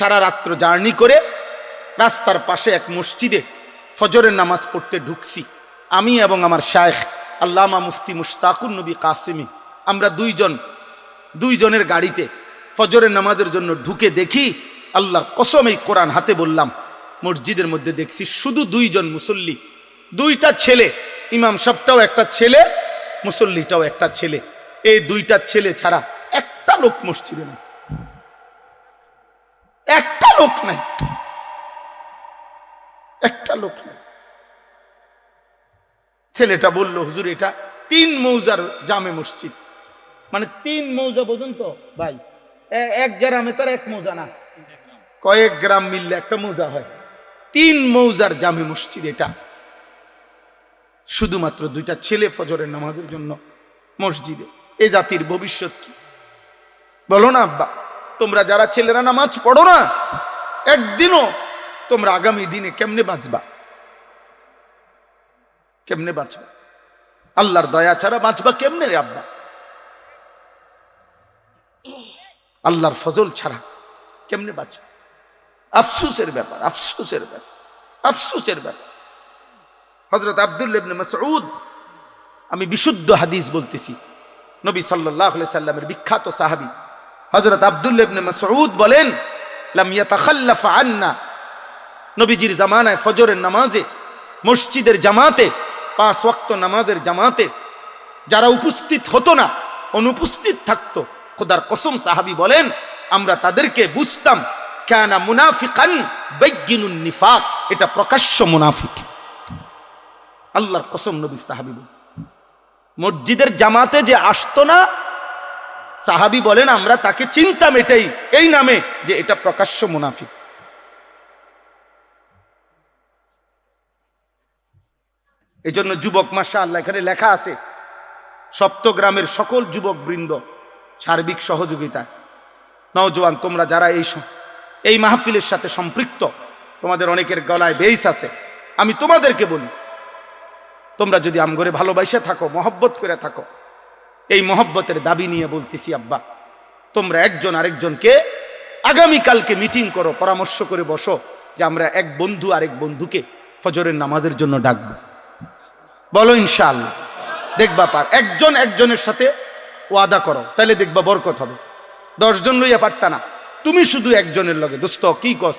সারা রাত্র জার্নি করে রাস্তার পাশে এক মসজিদে ফজরের নামাজ পড়তে ঢুকছি। আমি এবং আমার শায়েখ আল্লামা মুফতি মুশতাকুন নবী কাসেমি, আমরা দুইজনের গাড়িতে ফজরের নামাজের জন্য ঢুকে দেখি, আল্লাহর কসম এই কোরআন হাতে বললাম, মসজিদের মধ্যে দেখছি শুধু দুইজন মুসল্লি, দুইটা ছেলে, ইমাম সাহেবটাও একটা ছেলে, মুসল্লিটাও একটা ছেলে। এই দুইটা ছেলে ছাড়া একটা লোক মসজিদে নেই, একটা লোক নাই, একটা লোক নাই। ছেলেটা বলল, হুজুর এটা 3 মৌজার জামে মসজিদ। মানে 3 মৌজা পর্যন্ত ভাই, এক গ্রামে তো আর 1 মৌজা না, কয়েক গ্রাম মিললে একটা মৌজা হয়। 3 মৌজার জামে মসজিদ এটা। শুধুমাত্র দুইটা ছেলে ফজরের নামাজের জন্য মসজিদে। এই জাতির ভবিষ্যৎ কি বলো না আব্বা? তোমরা যারা ছেলেরা নামাজ পড়ো না, একদিনও তোমরা আগামী দিনে কেমনে বাঁচবা? কেমনে বাঁচবা? আল্লাহর দয়া ছাড়া বাঁচবা কেমনে রে আব্বা? আল্লাহর ফজল ছাড়া কেমনে বাঁচবা? আফসোসের ব্যাপার, আফসোসের ব্যাপার, আফসোসের ব্যাপার। হযরত আব্দুল্লাহ ইবনে মাসউদ, আমি বিশুদ্ধ হাদিস বলতেছি, নবী সাল্লাল্লাহু আলাইহি সাল্লামের বিখ্যাত সাহাবী হযরত আব্দুল্লাহ ইবনে মাসউদ বলেন, লাম ইয়াতাখাল্লাফ আন্না, নবীজির জামানায় ফজরের নামাজে মসজিদের জামাতে, 5 ওয়াক্ত নামাজের জামাতে যারা উপস্থিত হতো না, অনুপস্থিত থাকতো, খোদার কসম সাহাবী বলেন আমরা তাদেরকে বুঝতাম কানা মুনাফিকান বাইয়িনুন নিফাক, এটা প্রকাশ্য মুনাফিক। আল্লাহর কসম নবী সাহাবী বলেন, মসজিদের জামাতে যে আসতো না, সাহাবী বলেন আমরা তাকে চিনতাম এটাই, এই নামে যে এটা প্রকাশ্য মুনাফিক। এই জন্য যুবক, মাশাআল্লাহ এখানে লেখা আছে, সপ্তগ্রামের সকল যুবক বৃন্দ সার্বিক সহযোগিতায়, নওজোয়ান তোমরা যারা এই মাহফিলের সাথে সম্পৃক্ত, তোমাদের অনেকের গলায় বেইস আছে, আমি তোমাদেরকে বলি, তোমরা যদি আমগরে ভালোবাসা থাকো, মহব্বত করে থাকো, এই মহব্বতের দাবি নিয়ে বলতেছি আব্বা, তোমরা একজন আরেকজনকে আগামীকালকে মিটিং করো, পরামর্শ করে বসো যে আমরা এক বন্ধু আরেক বন্ধুকে ফজরের নামাজের জন্য ডাকবো। বলো ইনশাআল্লাহ। দেখবা পার, একজন একজনের সাথে ওয়াদা করো, তাহলে দেখবা বরকত হবে। 10 জন লইয়া পারতা না, তুমি শুধু একজনের লগে, দোস্ত কি কস,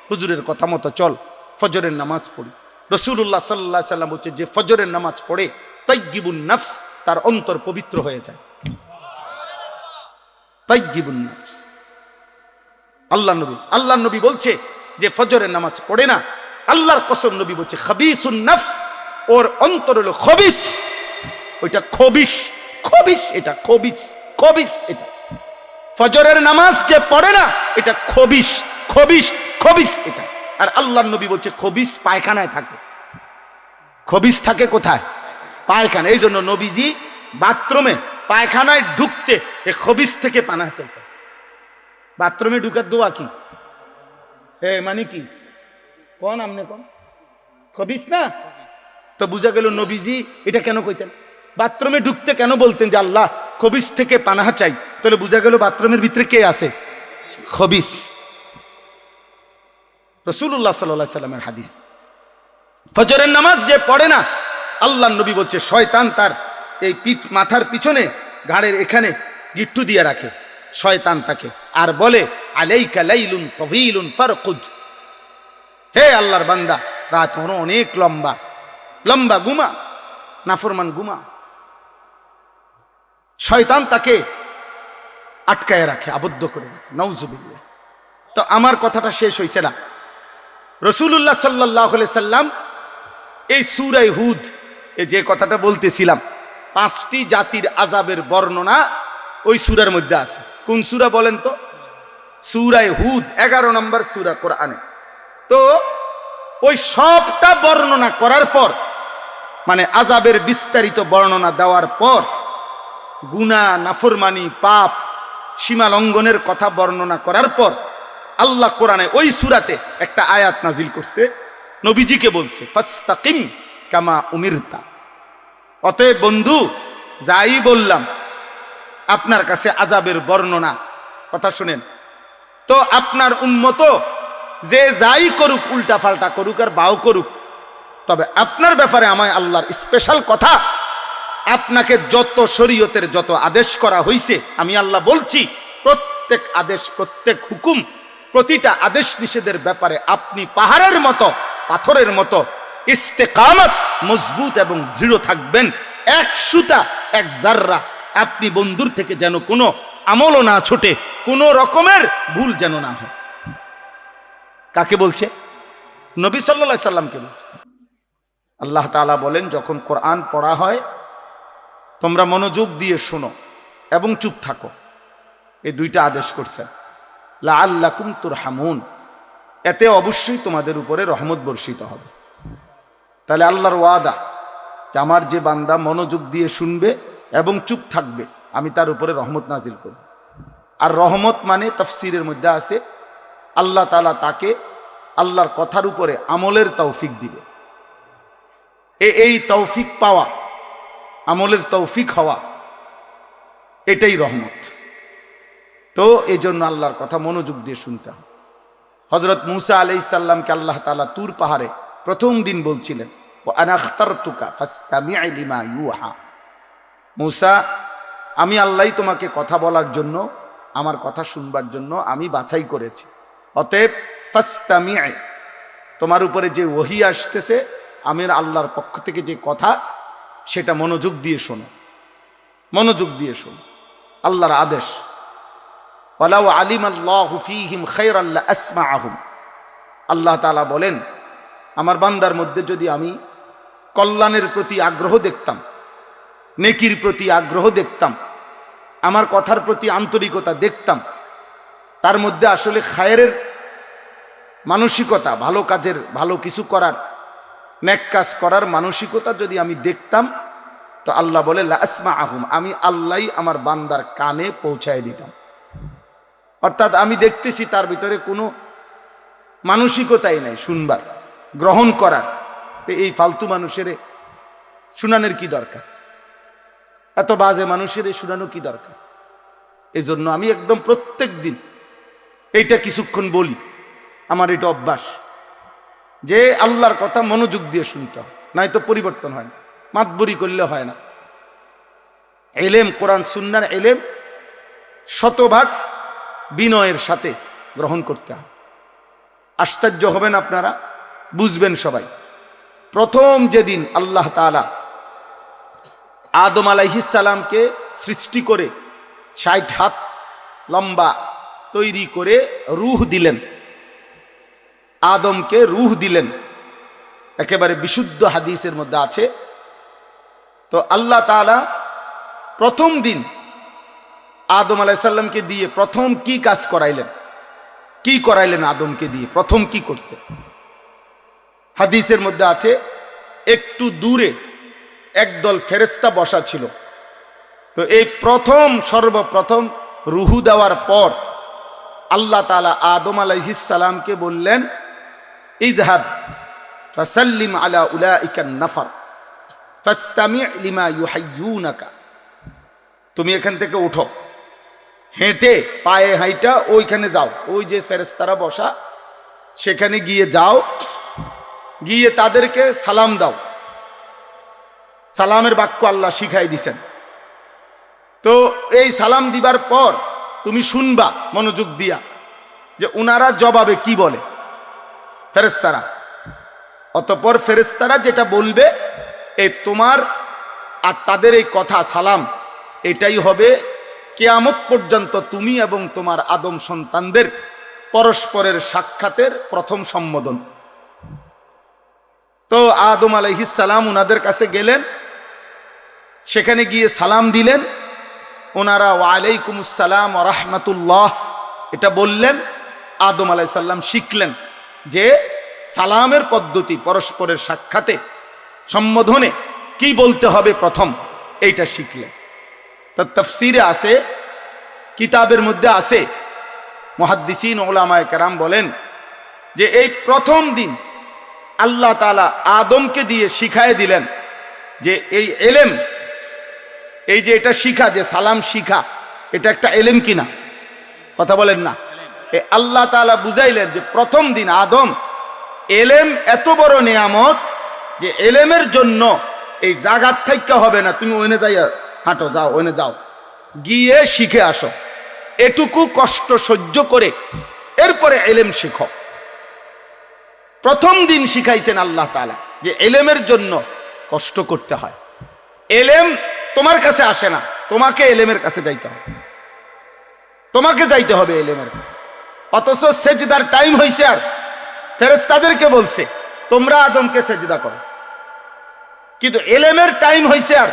হুজুরের কথা মতো চল, ফজরের নামাজ পড়ি। রাসূলুল্লাহ সাল্লাল্লাহু আলাইহি সাল্লাম বলছে, যে ফজরের নামাজ পড়ে তাইয়্যিবুন নাফস, তার অন্তর পবিত্র হয়ে যায়। তাইয়্যিবুন নাফস, আল্লাহ নবী বলছে যে ফজরের নামাজ পড়ে না, আল্লাহর কসম নবী বলছে খাবিসুন নাফস, ওর অন্তর হলো খবিস, ওইটা খবিস, খবিস, এটা খবিস, খবিস। এটা ফজরের নামাজ যে পড়ে না, এটা খবিস, খবিস, খবিস এটা। আর আল্লাহর নবী বলছে খবিস পায়খানায় থাকে। খবিস থাকে কোথায়? পায়খানা। এই জন্য নবীজি বাথরুমে, পায়খানায় ঢুকতে এ খবিস থেকে পানা চলতে। বাথরুমে ঢুকার দোয়া কি? মানে কি কোন আমনে কোন খবিস না? তো বুঝা গেল নবীজি এটা কেন কইতেন? বাথরুমে ঢুকতে কেন বলতেন যে আল্লাহ খবিস থেকে পানাহা চাই? তাহলে বুঝা গেল বাথরুমের ভিতরে কে আছে? খবিস। রাসূলুল্লাহ সাল্লাল্লাহু আলাইহি সাল্লামের হাদিস, ফজরের নামাজ যে পড়ে না, আল্লাহর নবী বলছে শয়তান তার এই মাথার পিছনে, ঘাড়ের এখানে গিট্টু দিয়ে রাখে শয়তান তাকে, আর বলে আলাইকা লাইলুন তাওয়ীলুন ফারকুদ, হে আল্লাহর বান্দা, রাত হলো অনেক লম্বা, লম্বা ঘুমা, নাফরমান ঘুমা। শয়তান তাকে আটকায় রাখে, আবদ্ধ করে রাখে, নাউজুবিল্লাহ। তো আমার কথাটা শেষ হয়েছে না। রাসূলুল্লাহ সাল্লাল্লাহু আলাইহি সাল্লাম এই সূরা হুদ, যে কথাটা বলতেছিলাম, 5টি জাতির আযাবের বর্ণনা ওই সূরার মধ্যে আছে। কোন সূরা বলেন তো? সূরা হুদ, 11 নম্বর সূরা কোরআনে। তো ওই সবটা বর্ণনা করার পর, মানে আযাবের বিস্তারিত বর্ণনা দেওয়ার পর, গুনাহ, নাফরমানি, পাপ, সীমা লঙ্ঘনের কথা বর্ণনা করার পর, আল্লাহ কোরআনে ওই সূরাতে একটা আয়াত নাজিল করছে, নবীজিকে বলছে ফাস্তাকিম কামা উমিরতা। অতএব বন্ধু, যাই বললাম আপনার কাছে আযাবের বর্ণনা, কথা শুনেন, তো আপনার উম্মত যে যাই করুক, উল্টা পাল্টা করুক আর বাও করুক, তবে আপনার ব্যাপারে আমায় আল্লাহর স্পেশাল কথা, আপনাকে যত শরীয়তের যত আদেশ করা হয়েছে, আমি আল্লাহ বলছি প্রত্যেক আদেশ, প্রত্যেক হুকুম, প্রতিটা আদেশ নিষেধের ব্যাপারে আপনি পাহাড়ের মতো, পাথরের মতো ইস্তেকামত, মজবুত এবং দৃঢ় থাকবেন। এক সুতা, এক জাররা আপনি বন্ধুর থেকে যেন কোনো আমলও না ছোটে, কোনো রকমের ভুল যেন না হয়। কাকে বলছে? নবী সাল্লাল্লাহু আলাইহি সাল্লামকে বলছে। আল্লাহ তাআলা বলেন, যখন কোরআন পড়া হয় তোমরা মনোযোগ দিয়ে শোনো এবং চুপ থাকো। এই দুইটা আদেশ করছেন, লাআল্লাকুম তুরহামুন, এতে অবশ্যই তোমাদের উপরে রহমত বর্ষিত হবে। তাহলে আল্লাহর ওয়াদা যে আমার যে বান্দা মনোযোগ দিয়ে শুনবে এবং চুপ থাকবে, আমি তার উপরে রহমত নাজিল করব। আর রহমত মানে তাফসীরের মধ্যে আছে আল্লাহ তাআলা তাকে আল্লাহর কথার উপরে আমলের তৌফিক দিবে। এই তৌফিক পাওয়া, আমলের তৌফিক হওয়া, এটাই রহমত। তো এই জন্য আল্লাহর কথা মনোযোগ দিয়ে শুনতে হবে। হযরত মূসা আলাইহিস সালামকে আল্লাহ তাআলা তুর পাহাড়ে প্রথম দিন বলছিলেন, ওয়া আনা আখতারতুকা ফাসতামি' লিমা ইউহা। মূসা, আমি আল্লাহই তোমাকে কথা বলার জন্য, আমার কথা শুনবার জন্য আমি বাছাই করেছি, অতএব ফাসতামি', তোমার উপরে যে ওহী আসতেছে, আমির আল্লাহর পক্ষ থেকে যে কথা, সেটা মনোযোগ দিয়ে শোনো, মনোযোগ দিয়ে শোনো। আল্লাহর আদেশ, ওয়ালাউ আলিমাল্লাহু ফীহিম খায়রান লাআসমাআহুম। আল্লাহ তাআলা বলেন, আমার বান্দার মধ্যে যদি আমি কল্যাণের প্রতি আগ্রহ দেখতাম, নেকির প্রতি আগ্রহ দেখতাম, আমার কথার প্রতি আন্তরিকতা দেখতাম, তার মধ্যে আসলে খায়রের মানসিকতা, ভালো কাজের, ভালো কিছু করার, নেক কাজ করার মানসিকতা যদি আমি দেখতাম, তো আল্লাহ বলে লাআসমাআহুম, আমি আল্লাহই আমার বান্দার কানে পৌঁছায় দিতাম। অর্থাৎ আমি দেখতেছি তার ভিতরে কোনো মানসিকতাই নাই শুনবার, গ্রহণ করার। তো এই ফালতু মানুষের শুনানোর কি দরকার? এত বাজে মানুষের শুনানো কি দরকার? এই জন্য আমি একদম প্রত্যেক দিন এইটা কিছুক্ষণ বলি, আমার এটা অভ্যাস যে আল্লাহর কথা মনোযোগ দিয়ে শুনতে হয়, নাই তো পরিবর্তন হয় না, মাতবরি করলে হয় না। এলেম, কোরআন সুন্নাহর এলেম শতভাগ বিনয়ের সাথে গ্রহণ করতে হয়। আশ্চর্য হবেন আপনারা, বুঝবেন সবাই। প্রথম যেদিন আল্লাহ তাআলা আদম আলাইহিস সালামকে সৃষ্টি করে ৬০ হাত লম্বা তৈরি করে রূহ দিলেন, আদমকে রূহ দিলেন, একেবারে বিশুদ্ধ হাদিসের মধ্যে আছে। তো আল্লাহ তাআলা প্রথম দিন আদম আলাইহিস সালামকে দিয়ে প্রথম কি কাজ করাইলেন, কি করাইলেন আদমকে দিয়ে? প্রথম কি করছে? হাদিসের মধ্যে আছে, একটু দূরে একদল ফেরেশতা বসা ছিল। তো এই প্রথম, সর্বপ্রথম রূহ দেওয়ার পর আল্লাহ তাআলা আদম আলাইহিস সালামকে বললেন, ইযহাব ফাসাল্লিম আলা উলাইকান নাফার ফাসতামি' লিমা ইউহাইয়ুনাকা। তুমি এখান থেকে উঠো, হেঁটে, পায়ে হাইটা ওইখানে যাও, ওই যে ফেরেশতারা বসা সেখানে গিয়ে যাও, গিয়ে তাদেরকে সালাম দাও। সালামের বাক্য আল্লাহ শিখাই দিছেন। তো এই সালাম দিবার পর তুমি শুনবা মনোযোগ দিয়া যে উনারা জবাবে কি বলে ফেরেশতারা। অতঃপর ফেরেশতারা যেটা বলবে, এই তোমার আর তাদের এই কথা, সালাম, এটাই হবে কিয়ামত পর্যন্ত তুমি এবং তোমার আদম সন্তানদের পরস্পরের সাক্ষাতের প্রথম সম্বোধন। তো আদম আলাইহিস সালাম ওনাদের কাছে গেলেন, সেখানে গিয়ে সালাম দিলেন। ওনারা ওয়া আলাইকুমুস সালাম ওয়া রাহমাতুল্লাহ এটা বললেন। আদম আলাইহিস সালাম শিখলেন যে সালামের পদ্ধতি, পরস্পরের সাক্ষাতে সম্বোধনে কি বলতে হবে প্রথম, এইটা শিখলেন। তো তাফসীরে আছে, কিতাবের মধ্যে আছে, মুহাদ্দিসিন উলামায়ে কেরাম বলেন যে এই প্রথম দিন আল্লাহ তাআলা আদমকে দিয়ে শিখায় দিলেন যে এই এলেম, এই যে এটা শিখা, যে সালাম শিখা, এটা একটা এলেম কিনা? কথা বলেন না? আল্লাহ তাআলা বুঝাইলেন যে প্রথম দিন আদম, এলেম এত বড় নিয়ামত যে এলেমের জন্য এই জাগাত থাইকা হবে না, তুমি ওইনে যাইয়া হাঁটো, যাও ওইনে যাও, গিয়ে শিখে আসো, এটুকু কষ্ট সহ্য করে এরপরে এলেম শিখো। প্রথম দিন শিখাইছেন আল্লাহ তাআলা যে এলেমের জন্য কষ্ট করতে হয়। এলেম তোমার কাছে আসে না, তোমাকে এলেমের কাছে যাইতে হবে, তোমাকে যাইতে হবে এলেমের কাছে। অথচ সেজদার টাইম হইছে, আর ফেরেশতাদেরকে বলছে তোমরা আদমকে সেজদা করো, কিন্তু এলেমের টাইম হইছে আর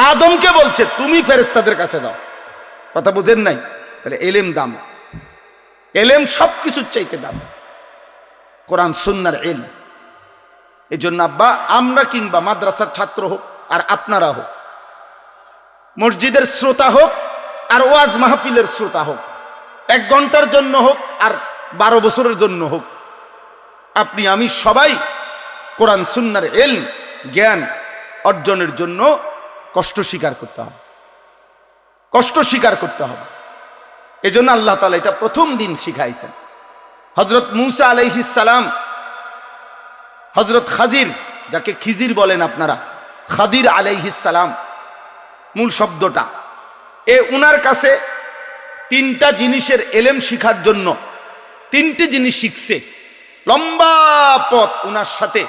আদমকে বলছে তুমি ফেরেশতাদের কাছে যাও। কথা বুঝেন নাই? তাহলে এলেম দাম, এলেম সবকিছুর চাইতে দাম, কোরআন সুন্নাহর ইলম। এই জন্য আব্বা, আমরা কিংবা মাদ্রাসার ছাত্র হোক আর আপনারা হোক, মসজিদের শ্রোতা হোক আর ওয়াজ মাহফিলের শ্রোতা হোক, 1 ঘন্টার জন্য হোক আর 12 বছরের জন্য হোক, আপনি আমি সবাই কোরআন সুন্নাহর ইলম জ্ঞান অর্জনের জন্য কষ্ট স্বীকার করতে হবে, কষ্ট স্বীকার করতে হবে। এই জন্য আল্লাহ তাআলা এটা প্রথম দিন শিখাইছেন। হযরত মূসা আলাইহিস সালাম, হযরত খাজির, যাকে খিজির বলেন আপনারা, খাদির আলাইহিস সালাম মূল শব্দটা, উনার কাছে 3টা জিনিসের এলেম শিখার জন্য 3টি জিনিস শিখছে। লম্বা পথ উনার সাথে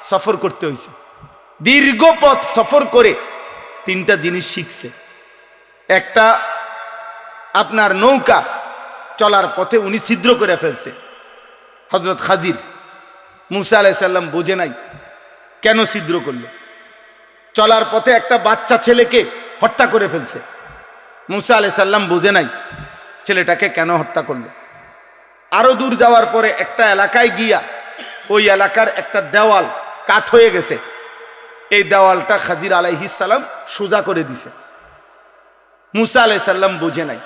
সফর করতে হয়েছে, দীর্ঘ পথ সফর করে 3টা জিনিস শিখছে। একটা, আপনার নৌকা চলার পথে উনি ছিদ্র করে ফেলছে হযরত খাজির। মূসা আলাইহিস সালাম বুঝে নাই কেন ছিদ্র করলো। চলার পথে একটা বাচ্চা ছেলেকে হত্যা করে ফেলছে, মূসা আলাইহিস সালাম বুঝে নাই ছেলেটাকে কেন হত্যা করলো। আরো দূর যাওয়ার পরে একটা এলাকায় গিয়া ওই এলাকার একটা দেওয়াল কাত হয়ে গেছে, এই দেওয়ালটা খাজির আলাইহিস সালাম সোজা করে দিছে, মূসা আলাইহিস সালাম বুঝে নাই।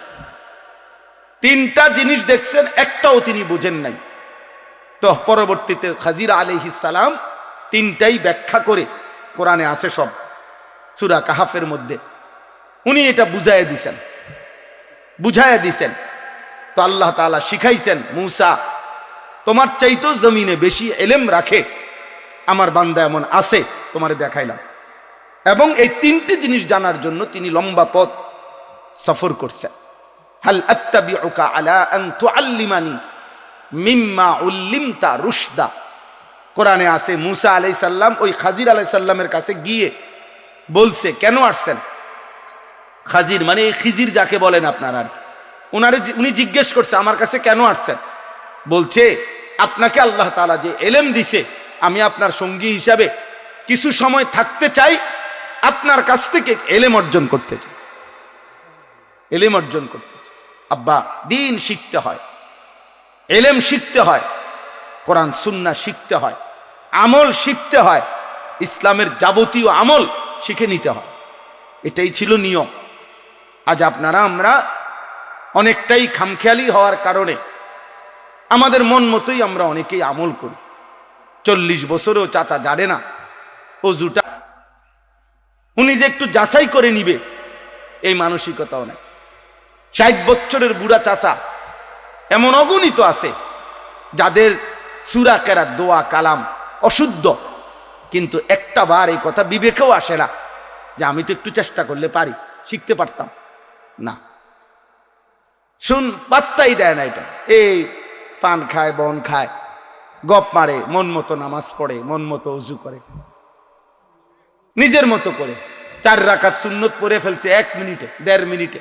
3টা জিনিস দেখছেন, একটাও তিনি বুঝেন নাই। তো পরবর্তীতে খাজির আলাইহিস সালাম 3টাই ব্যাখ্যা করে, কোরআনে আছে সব, সূরা কাহাফের মধ্যে উনি এটা বুঝাইয়া দিছেন। তো আল্লাহ তাআলা শিখাইছেন, মূসা তোমার চাইতেও জমিনে বেশি এলেম রাখে আমার বান্দা এমন আছে, তোমারে দেখাইলাম। এবং এই 3টি জিনিস জানার জন্য তিনি লম্বা পথ সফর করছেন। হাল আত্তাবিউকা আলা আন তুআল্লিমানি মিম্মা উল্লিমতা রুশদা, কোরআনে আছে মূসা আলাইহিস সালাম ওই খাজির আলাইহিস সালামের কাছে গিয়ে বলছে, কেন আসছেন? খাজির মানে এই খিজির যাকে বলেন আপনারা, উনি জিজ্ঞেস করছে আমার কাছে কেন আসছেন? বলছে আপনাকে আল্লাহ তাআলা যে এলেম দিছে, আমি আপনার সঙ্গী হিসাবে কিছু সময় থাকতে চাই, আপনার কাছ থেকে এলেম অর্জন করতে চাই, এলেম অর্জন করতে চাই। আব্বা, দিন শিখতে হয়, এলেম শিখতে হয়, কোরআন সুন্নাহ শিখতে হয়, আমল শিখতে হয়, ইসলামের যাবতীয় আমল শিখে নিতে হয়। এটাই ছিল নিয়ম। আজ আমরা অনেকটাই খামখেয়ালি হওয়ার কারণে আমাদের মন মতোই আমরা অনেকেই আমল করি। 40 বছরেও চাচা জানে না অজুটা, উনি যে একটু যাচাই করে নিবে এই মানসিকতাও নাই। 60 বছরের বুড়া চাচা এমন অগণিত আছে যাদের সূরা কেরাত, দোয়া কালাম অশুদ্ধ, কিন্তু একটা বার এই কথা বিবেকেও আসে না যে আমি তো একটু চেষ্টা করলে পারি, শিখতে পারতাম না। পাত্তাই দেয় না এটা, এই পান খায়, বন খায়, গপ মারে, মন মতো নামাজ পড়ে, মন মতো উজু করে, নিজের মতো করে 4 রাকাত সুন্নত পড়ে ফেলছে 1 মিনিটে, 1.5 মিনিটে,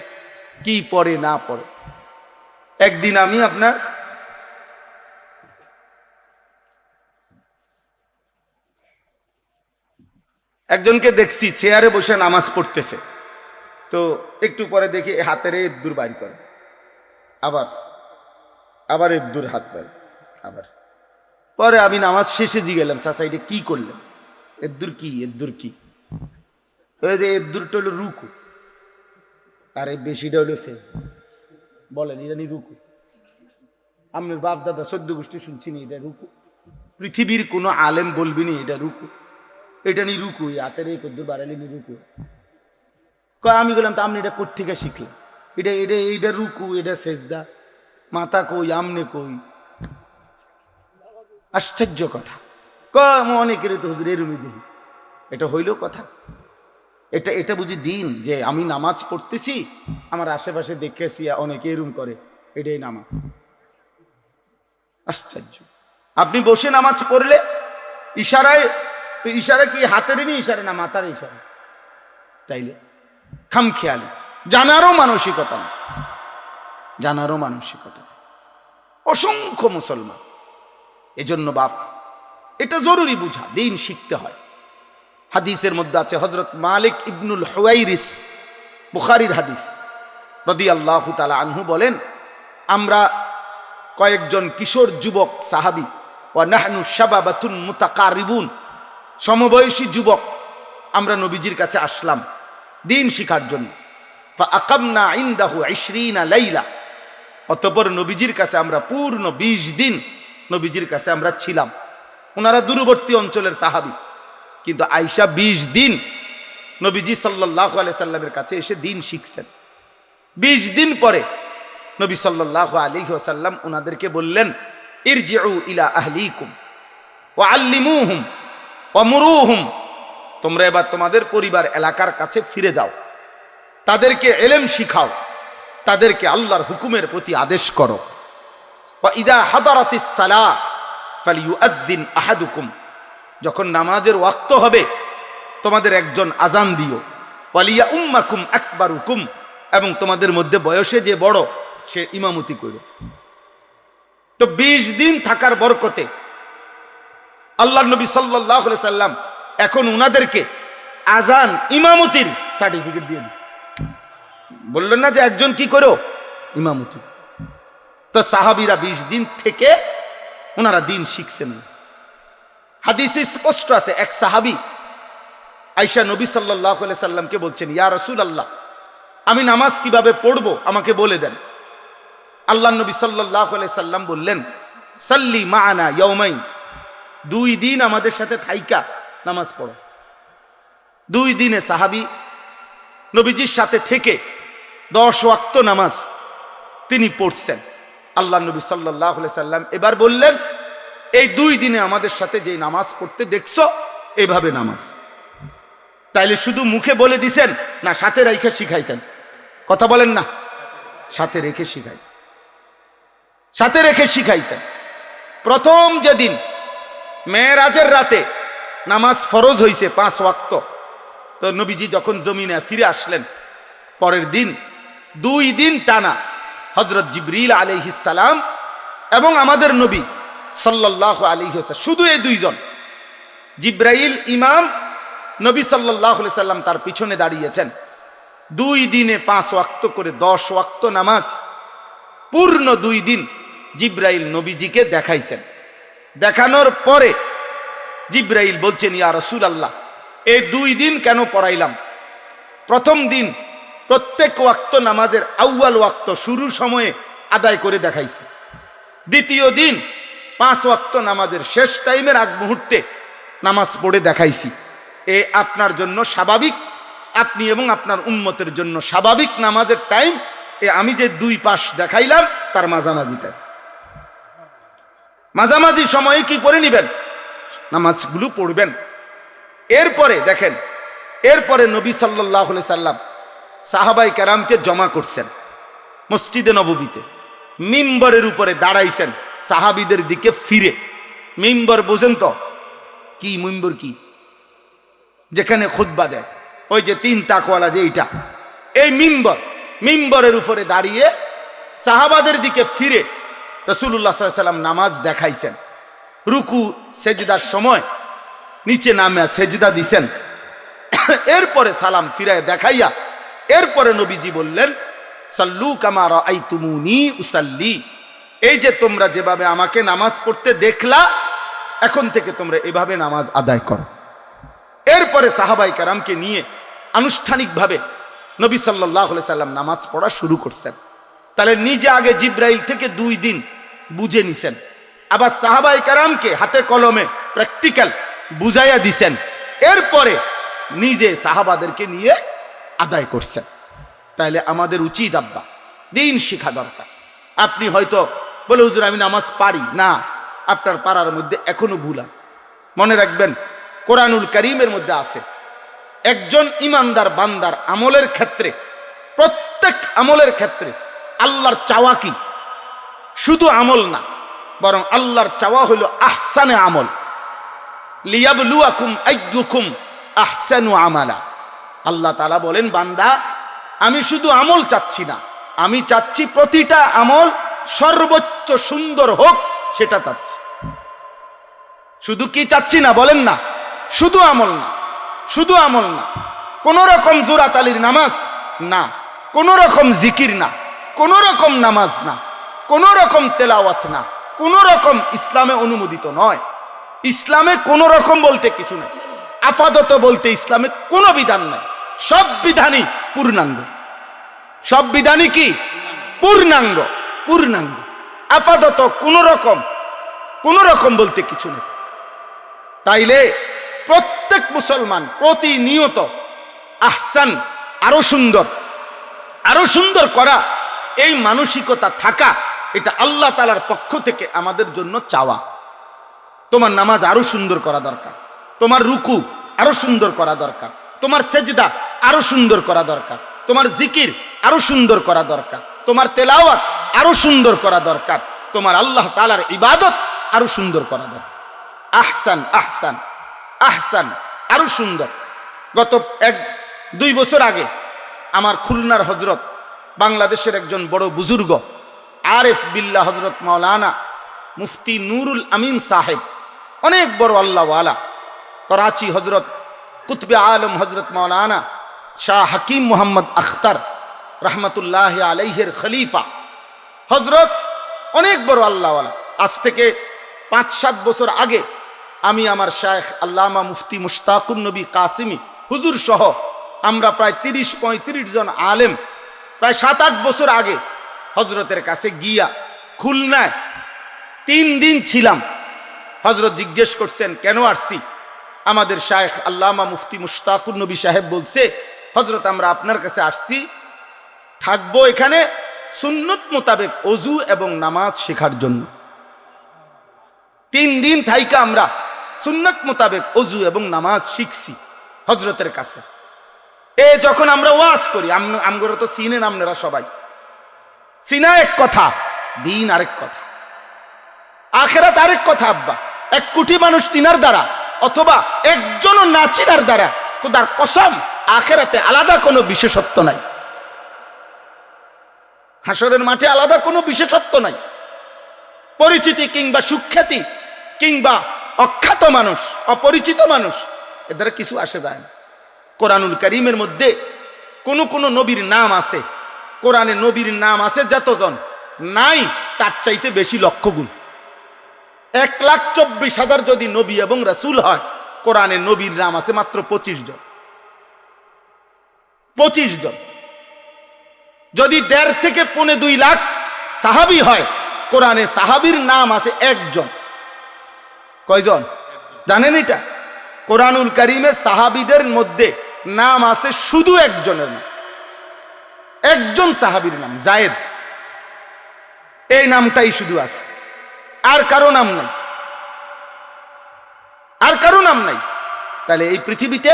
কি পড়ে না পড়ে। একদিন আমি আপনার একজনকে দেখছি চেয়ারে বসে নামাজ পড়তেছে, তো একটু পরে দেখি হাতের এদ্দুর বাইর করে, আবার এদ্দুর হাত বাইর, আবার পরে আমি নামাজ শেষে জিগেলাম, চাচা এটা কি করলেন? এদ্দুর কি? ওই যে এদ্দুরটা হলো রুকু, আর এই বেশিটা হলো সে বলেন এটা নি রুকু। আমার বাপ দাদা 14 গোষ্ঠী শুনছি নি এটা রুকু, পৃথিবীর কোনো আলেম বলবি নি এটা রুকু, এটা নি রুকু, হাতের এই কদ্দুর বাড়ালি নি রুকু। আমি বললাম তা আপনি এটা কোত্থেকে শিখলেন? এটা এটা এইটা রুকু, এটা সেজদা, মাথা কই আমনে কই। আশ্চর্য কথা। অনেকের তো হুজুর এরুমি দেখি, এটা হইল কথা? এটা এটা বুঝি দিন যে আমি নামাজ পড়তেছি, আমার আশেপাশে দেখেছি অনেকে এরুম করে, এটাই নামাজ? আশ্চর্য। আপনি বসে নামাজ পড়লে ইশারায়, তো ইশারা কি হাতের ইশারা না মাথার ইশারা? তাইলে খামখেয়ালি, জানারও মানসিকতা না, জানারও মানসিকতা। অসংখ্য মুসলমান এজন্য বাপ এটা জরুরি বুঝা, দিন শিখতে হয়। হাদিসের মধ্যে আছে হযরত মালিক ইবনুল হুয়াইরিস, বুখারীর হাদিস, রাদিয়াল্লাহু তাআলা আনহু বলেন, আমরা কয়েকজন কিশোর যুবক সাহাবী, ওয়া নাহনু শাবাবাতুন মুতাকারিবুন, সমবয়সী যুবক, আমরা নবীজির কাছে আসলাম দিন শিখার জন্য। ফাআকামনা ইনদাহু 20 লাইলা, অতঃপর নবীজির কাছে আমরা পূর্ণ 20 দিন নবীজির কাছে আমরা ছিলাম। ওনারা দূরবর্তী অঞ্চলের সাহাবী, কিন্তু আয়েশা 20 দিন নবীজি সাল্লাল্লাহু আলাইহি সাল্লামের কাছে এসে দিন শিখছেন। 20 দিন পরে নবী সাল্লাল্লাহু আলাইহি ওয়াসাল্লাম ওনাদেরকে বললেন, ইরজিউ ইলা আহলিকুম ওয়া আল্লিমুহুম ওয়া মুরুহুম, তোমরা এবার তোমাদের পরিবার এলাকার কাছে ফিরে যাও, তাদেরকে ইলম শিখাও, তাদেরকে আল্লাহর হুকুমের প্রতি আদেশ করো। ওয়া ইযা হাদারাতিস সালাহ ফালিয়ুআদ্দিন আহাদুকুম, যখন নামাজের ওয়াক্ত হবে তোমাদের একজন আজান দিও। ওয়ালিয়া উম্মাকুম আকবারুকুম, এবং তোমাদের মধ্যে বয়সে যে বড় সে ইমামতি করো। তো 20 দিন থাকার বরকতে আল্লাহর নবী সাল্লাল্লাহু আলাইহি সাল্লাম এখন উনাদেরকে আজান ইমামতির সার্টিফিকেট দিয়ে দিয়েছে। বললেন না যে একজন কি করো ইমামতি। তো সাহাবীরা 20 দিন থেকে ওনারা দিন শিখছেন। হাদিসে স্পষ্ট আছে, এক সাহাবী আয়েশা নবী সাল্লাল্লাহু আলাইহি সাল্লামকে বলছেন, ইয়া রাসূলুল্লাহ, আমি নামাজ কিভাবে পড়বো আমাকে বলে দেন। আল্লাহ নবী সাল্লাল্লাহু আলাইহি সাল্লাম বললেন, সাল্লি মা'ানা ইয়াওমাইন, 2 দিন আমাদের সাথে থাইকা নামাজ পড়ো। 2 দিনে সাহাবী নবীজির সাথে থেকে 10 ওয়াক্ত নামাজ তিনি পড়ছেন। আল্লাহ নবী সাল্লাল্লাহু আলাইহি সাল্লাম এবার বললেন, এই 2 দিনে আমাদের সাথে যে নামাজ পড়তে দেখছো এইভাবে নামাজ। তাইলে শুধু মুখে বলে দিছেন না সাথে রেখে শিখাইছেন? কথা বলেন না, সাথে রেখে শিখাইছেন, সাথে রেখে শিখাইছেন। প্রথম যেদিন মেরাজের রাতে নামাজ ফরজ হইছে 5 ওয়াক্ত, তো নবীজি যখন জমিনে ফিরে আসলেন পরের দিন 2 দিন টানা হযরত জিবরিল আলাইহিস সালাম এবং আমাদের নবী সাল্লাল্লাহু আলাইহি ওয়াসাল্লাম, শুধু এই 2 জন, জিবরাইল ইমাম, নবী সাল্লাল্লাহু আলাইহি সাল্লাম তার পিছনে দাঁড়িয়েছেন। 2 দিনে 5 ওয়াক্ত করে 10 ওয়াক্ত নামাজ পূর্ণ 2 দিন জিবরাইল নবীজিকে দেখাইছেন। দেখানোর পরে জিবরাইল বলছেন, ইয়া রাসূলুল্লাহ, এই 2 দিন কেন পড়াইলাম? প্রথম দিন প্রত্যেক ওয়াক্ত নামাজের আউয়াল ওয়াক্ত শুরুর সময়ে আদায় করে দেখাইছি। দ্বিতীয় দিন 5 ওয়াক্ত নামাজের শেষ টাইমের আগ মুহূর্তে নামাজ পড়ে দেখাইছি। এ আপনার জন্য স্বাভাবিক, আপনি এবং আপনার উম্মতের জন্য স্বাভাবিক নামাজের টাইম। আমি যে 2 পাশ দেখাইলাম তার মাঝামাঝিটা, মাঝামাঝি সময়ে কি করে নিবেন? নামাজগুলো পড়বেন। এরপরে দেখেন, এরপরে নবী সাল্লাল্লাহু আলাইহি সাল্লাম সাহাবায়ে কেরামকে জমা করছেন মসজিদে নববীতে, মিম্বরের উপরে দাঁড়াইছেন সাহাবীদের দিকে ফিরে। মিম্বর বোঝেন তো কি? মিম্বর কি? যেখানে খুতবা দেয়, ওই যে 3 তাকওয়ালা যে এইটা, এই মিম্বর, মিম্বরের উপরে দাঁড়িয়ে সাহাবাদের দিকে ফিরে রাসূলুল্লাহ সাল্লাল্লাহু আলাইহি সাল্লাম নামাজ দেখাইছেন। রুকু সেজদার সময় নিচে নামে সেজদা দিছেন। এরপরে সালাম ফিরায় দেখাইয়া এরপরে নবীজি বললেন, সাল্লু কামা রাআইতুমুনি উসাল্লি, এই যে তোমরা যেভাবে আমাকে নামাজ পড়তে দেখলা, এখন থেকে তোমরা এভাবে নামাজ আদায় করো। এরপরে সাহাবায়ে কেরামকে নিয়ে আনুষ্ঠানিকভাবে নবী সাল্লাল্লাহু আলাইহি সাল্লাম নামাজ পড়া শুরু করছেন। তাহলে নিজে আগে জিবরাইল থেকে 2 দিন বুঝে নিছেন, আবার সাহাবায়ে কেরামকে হাতে কলমে প্র্যাকটিক্যাল বুঝাইয়া দিছেন। এরপরে নিজে সাহাবাদেরকে নিয়ে আদায় করছেন। তাইলে আমাদের উচিত আব্বা দিন শিখা দরকার। আপনি হয়তো বলে হুজুর আমি নামাজ পারি না, আপনার পাড়ার মধ্যে এখনো ভুল আছে। মনে রাখবেন কোরআনুল কারীমের মধ্যে আছে একজন ইমানদার বান্দার আমলের ক্ষেত্রে, প্রত্যেক আমলের ক্ষেত্রে আল্লাহর চাওয়া কি? শুধু আমল না, বরং আল্লাহর চাওয়া হলো আহসানে আমল। লিয়াবলুয়াকুম আইয়ুকুম আহসানু আমালা। আল্লাহ তাআলা বলেন বান্দা আমি শুধু আমল চাচ্ছি না, আমি চাচ্ছি প্রতিটা আমল সর্বোচ্চ সুন্দর হোক, সেটা চাচ্ছি। শুধু কি চাচ্ছি না বলেন না, শুধু আমল না, শুধু আমল না, কোন রকম জোরাতালির নামাজ না, কোন রকম জিকির না, কোন রকম নামাজ না, কোন রকম তেলাওয়াত না, কোন রকম ইসলামে অনুমোদিত নয়। ইসলামে কোন রকম বলতে কিছু নেই, আপাতত বলতে ইসলামে কোনো বিধান নাই, সব বিধানই পূর্ণাঙ্গ। সব বিধানই কি? পূর্ণাঙ্গ, পূর্ণাঙ্গ। আপাতত কোন রকম বলতে কিছু নেই। তাইলে প্রত্যেক মুসলমান প্রতিনিয়ত আহসান, আরো সুন্দর, আরো সুন্দর করা, এই মানসিকতা থাকা, এটা আল্লাহ তাআলার পক্ষ থেকে আমাদের জন্য চাওয়া। তোমার নামাজ আরো সুন্দর করা দরকার, তোমার রুকু আরো সুন্দর করা দরকার, তোমার সেজদা আরো সুন্দর করা দরকার, তোমার জিকির আরো সুন্দর করা দরকার, তোমার তেলাওয়াত আরো সুন্দর করা দরকার, তোমার আল্লাহ তাআলার ইবাদত আরো সুন্দর করা দরকার। আহসান আহসান আহসান, আরো সুন্দর। গত 1-2 বছর আগে আমার খুলনার হজরত, বাংলাদেশের একজন বড় বুজুর্গ আরেফ বিল্লাহ হজরত মাওলানা মুফতি নুরুল আমিন সাহেব, অনেক বড় আল্লাহওয়ালা, করাচি হজরত কুতবে আলম হজরত মাওলানা শাহ হাকিম মোহাম্মদ আখতার রহমতুল্লাহ আলাইহের খলিফা হজরত, অনেক বড় আল্লাহওয়ালা। আজ থেকে 5-7 বছর আগে আমি আমার শায়েখ আল্লামা মুফতি মুশতাকুন নবী কাসিমি হুজুর সহ আমরা প্রায় 30-35 জন আলেম প্রায় 7-8 বছর আগে হজরতের কাছে গিয়া খুলনায় 3 দিন ছিলাম। হজরত জিজ্ঞেস করছেন কেন আসছি? আমাদের শায়েখ আল্লামা মুফতি মুশতাকুন নবী সাহেব বলছে, হজরত আমরা আপনার কাছে আসছি, থাকবো এখানে সুন্নত মোতাবেক ওযু এবং নামাজ শেখার জন্য। 3 দিন থাইকা আমরা সুন্নত মোতাবেক ওযু এবং নামাজ শিখছি হজরতের কাছে। যখন আমরা ওয়াজ করি, আমগরে তো চিনেন আপনারা সবাই, চিনা এক কথা, দিন আরেক কথা, আখিরাত আরেক কথা আব্বা। 1 কোটি মানুষ চিনার দ্বারা অথবা একজনও না চিনার দ্বারা খোদার কসম আখিরাতে আলাদা কোনো বিশেষত্ব নাই, হাসরের মাঠে আলাদা কোনো বিশেষত্ব নাই। পরিচিতি কিংবা সুখ্যাতি কিংবা অখ্যাত মানুষ, অপরিচিত মানুষ, এদের কিছু আসে যায় না। কোরআনুল কারীমের মধ্যে কোন নবীর নাম আছে, কোরআনে নবীর নাম আছে যতজন, নাই তার চাইতে বেশি লক্ষ গুণ। 1,24,000 যদি নবী এবং রাসূল হয়, কোরআনে নবীর নাম আছে মাত্র 25 জন। 25 জন। যদি 1.5 থেকে 2.5 লাখ সাহাবী হয়, কোরআনে সাহাবীর নাম আছে 1 জন। কয়জন জানেন এটা? কোরআনুল কারীমে সাহাবীদের মধ্যে নাম আছে শুধু 1 জনের নাম, 1 জন সাহাবীর নাম যায়েদ, এই নামটাই শুধু আছে, আর কারো নাম নাই, আর কারো নাম নাই। তাহলে এই পৃথিবীতে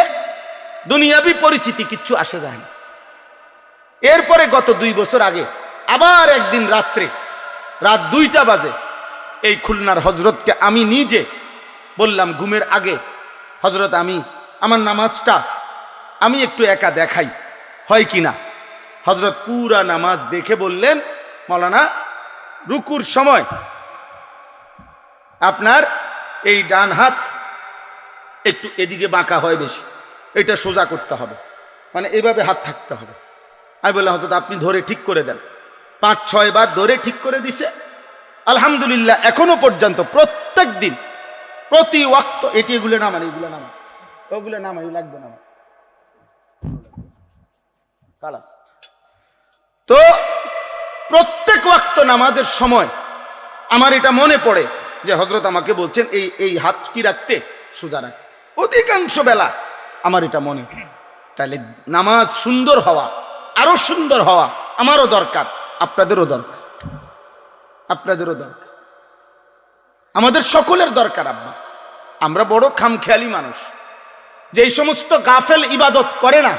দুনিয়াবি পরিচিতি কিচ্ছু আসে যায় না। এরপরে গত 2 বছর আগে আবার একদিন রাত 2টা বাজে এই খুলনার হজরতকে আমি নিজে বললাম ঘুমের আগে, হজরত আমি আমার নামাজটা আমি একটু একা দেখাই, হয় কিনা? হজরত পুরা নামাজ দেখে বললেন, মাওলানা রুকুর সময় আপনার এই ডান হাত একটু এদিকে বাঁকা হয় বেশি, এটা সোজা করতে হবে, মানে এইভাবে হাত থাকতে হবে। আমি বললাম হজরত আপনি ধরে ঠিক করে দেন। 5-6 বার ধরে ঠিক করে দিছে। আলহামদুলিল্লাহ এখনো পর্যন্ত প্রত্যেক দিন প্রতি ওয়াক্ত এগুলো নামান, এইগুলো নামান, ওগুলো নামাই লাগবে না খালাস। তো প্রত্যেক ওয়াক্ত নামাজের সময় আমার এটা মনে পড়ে যে হযরত আমাকে বলছেন এই হাত কি রাখতে, সোজা রাখ। অধিকাংশ বেলা আমার এটা মনে পড়ে। তাহলে নামাজ সুন্দর হওয়া, আরো সুন্দর হওয়া আমারও দরকার, আপনাদেরও দরকার, আপনাদেরও দরকার, আমাদের সকলের দরকার। আব্বা, আমরা বড় খামখেয়ালি মানুষ, যে এই সমস্ত গাফেল ইবাদত করে না,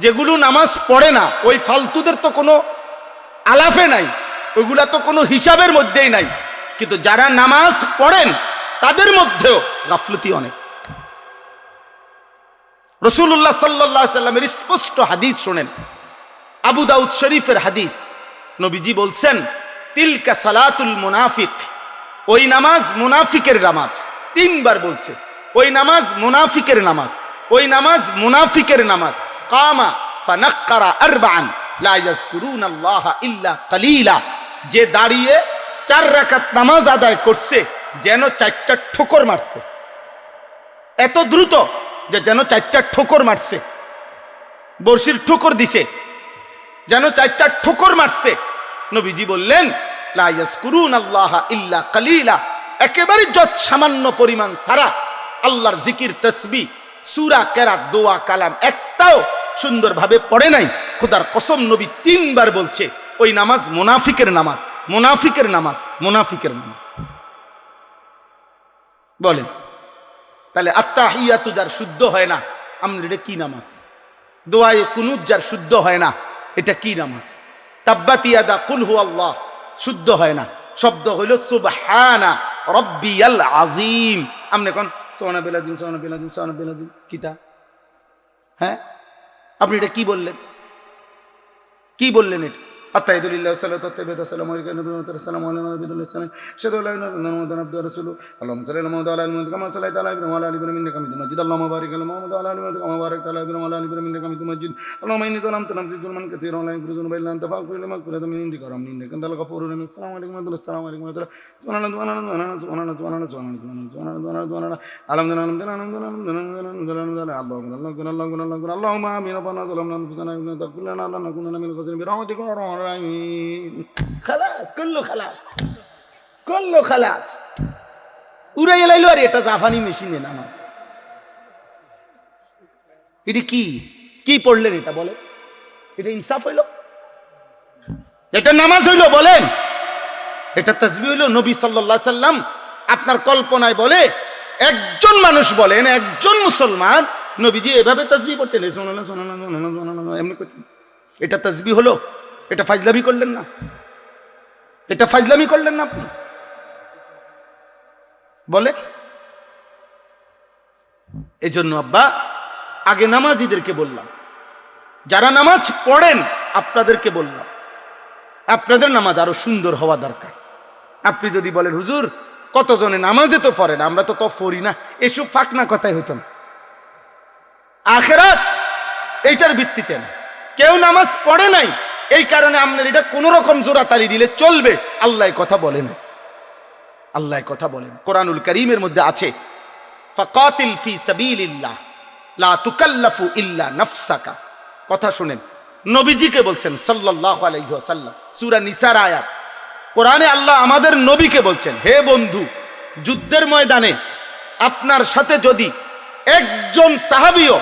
যেগুলো নামাজ পড়ে না, ওই ফালতুদের তো কোনো আলাফে নাই, ওইগুলা তো কোনো হিসাবের মধ্যেই নাই। কিন্তু যারা নামাজ পড়েন তাদের মধ্যেও গাফলতি অনেক। রাসূলুল্লাহ সাল্লাল্লাহু আলাইহি সাল্লামের স্পষ্ট হাদিস শুনেন, আবু দাউদ শরীফের হাদিস। নবীজি বলছেন, তিলকা সালাতুল মুনাফিক, ওই নামাজ মুনাফিকের নামাজ। তিনবার বলছে, ওই নামাজ মুনাফিকের নামাজ, ওই নামাজ মুনাফিকের নামাজ। কামা ফানাক্কারা আরবাআন লা ইয়াযকুরুনাল্লাহা ইল্লা কালিলা, যে দাঁড়িয়ে 4 রাকাত নামাজ আদায় করছে যেন 4টা ঠোকর মারছে, এত দ্রুত যে যেন 4টা ঠোকর মারছে, বর্ষির ঠোকর দিছে, যেন 4টা ঠোকর মারছে। নবীজি বললেন, লা ইয়াযকুরুনাল্লাহা ইল্লা কালিলা, একেবারে যত সামান্য পরিমাণ সারা আল্লাহর জিকির, তাসবিহ, সূরা, কেরাত, দোয়া, কালাম একটাও সুন্দরভাবে পড়ে নাই। খোদার কসম, নবী 3বার বলছে ওই নামাজ মুনাফিকের নামাজ, মুনাফিকের নামাজ, মুনাফিকের নামাজ। বলেন তাহলে আত্তাহিয়াতু যার শুদ্ধ হয় না, আমরা এটা কি নামাজ? দোয়ায়ে কুনুত যার শুদ্ধ হয় না, এটা কি নামাজ? তাব্বাত ইয়াদা কুল হুয়াল্লাহ শুদ্ধ হয় না, শব্দ হইল সুবহানা রাব্বিয়াল আযীম। আপনি কোন সুবহানা বিল-আযীম, সুবহানা বিল-আযীম, সুবহানা বিল-আযীম কিতা? হ্যাঁ, আপনি এটা কি বললেন? কি বললেন এটা? আত্তাহিদুলিল্লাহ সাল্লাল্লাহু আলাইহি ওয়া সাল্লাম ওয়া সাল্লামু আলা নবিয়িল ইসলাম শাহাদু আল্লা ইলাহা ইল্লাল্লাহ আবদুহু ওয়া রাসূলুহু আল্লাহুম্মা সাল্লি আলা মুহাম্মাদ ওয়া আলা আলি মুহাম্মাদ কামা সাল্লাইতা আলা ইব্রাহিম ওয়া আলা আলি ইব্রাহিম ইন্নাকা হামিদুম মাজিদ আল্লাহুম্মা বারিক আলা মুহাম্মাদ ওয়া আলা আলি মুহাম্মাদ কামা বারাকতা আলা ইব্রাহিম ওয়া আলা আলি ইব্রাহিম ইন্নাকা হামিদুম মাজিদ আল্লাহুম্মা ইন্নী যালামতু নাফসি যুলমান কাসীরান ওয়া লা ইয়াগফিরু যুনুবা ইল্লা আনতা ফাগফির লি মাগফিরাতাম মিন ইনদিকা ওয়ারহামনি ইন্নাকা আনতাল গফুরুর রহিম। আসসালামু আলাইকুম ওয়া রাহমাতুল্লাহি, আসসালামু আলাইকুম ওয়া রাহমাতুল্লাহি। সুবহানাল্লাহ, সুবহানাল্লাহ, সুবহানাল্লাহ, সুবহানাল্লাহ, সুবহানাল্লাহ, সুবহানাল্লাহ, আলহামদুলিল্লাহ, আলহামদুলিল্লাহ, আল্লাহু আল্লাহুম্মা আমিন। রব্বানা যালামনা আনফুসানা ওয়া ইন তাগফির লানা লানাকুনান্না মিনাল খাসিরিন বিরহমাতিকা ইয়া আরহামার রাহিমিন। খালাস, কুল্লু খালাস, কুল্লু খালাস। উড়াই এলাইলো, আর এটা জাপানি মেশিনে নামাজ। এটা কি কি পড়লেন? এটা বলেন, এটা ইনসাফ হইল? এটা নামাজ হইল? বলেন, এটা তাসবিহ হইল? নবী সাল্লাল্লাহু আলাইহি সাল্লাম আপনার কল্পনায় বলে একজন মানুষ বলেন, একজন মুসলমান নবীজি এভাবে তাসবিহ পড়তেন, এমনি করতেন। এটা তাসবিহ হলো? এটা ফাজলামি করলেন না? এটা ফাজলামি করলেন না আপনি? বলেন। এই জন্য আব্বা, আগে নামাজিদেরকে বললাম, যারা নামাজ পড়েন আপনাদেরকে বললাম, আপনাদের নামাজ আরো সুন্দর হওয়া দরকার। আপনি যদি বলেন, হুজুর কতজনে নামাজে তো পড়ে না, আমরা তো পড়ি না, এসব ফাঁকনা কথাই হতো না। আখিরাত এইটার ভিত্তিতে না। কেউ নামাজ পড়ে নাই, এই কারণে আপনার এটা কোন রকম জোরাতালি দিলে চলবে, আল্লাহ কথা বলেন। আল্লাহ কথা বলেন, কোরআনুল কারীমের মধ্যে আছে, ফাকাতিল ফি সাবিলিল্লাহ লা তুকাল্লাফু ইল্লা নাফসাকা। কথা শুনেন, নবীজিকে বলছেন সাল্লাল্লাহু আলাইহি ওয়াসাল্লাম, সূরা নিসার আয়াত। কোরআনে আল্লাহ আমাদের নবীকে বলছেন, হে বন্ধু, যুদ্ধের ময়দানে আপনার সাথে যদি একজন সাহাবীও,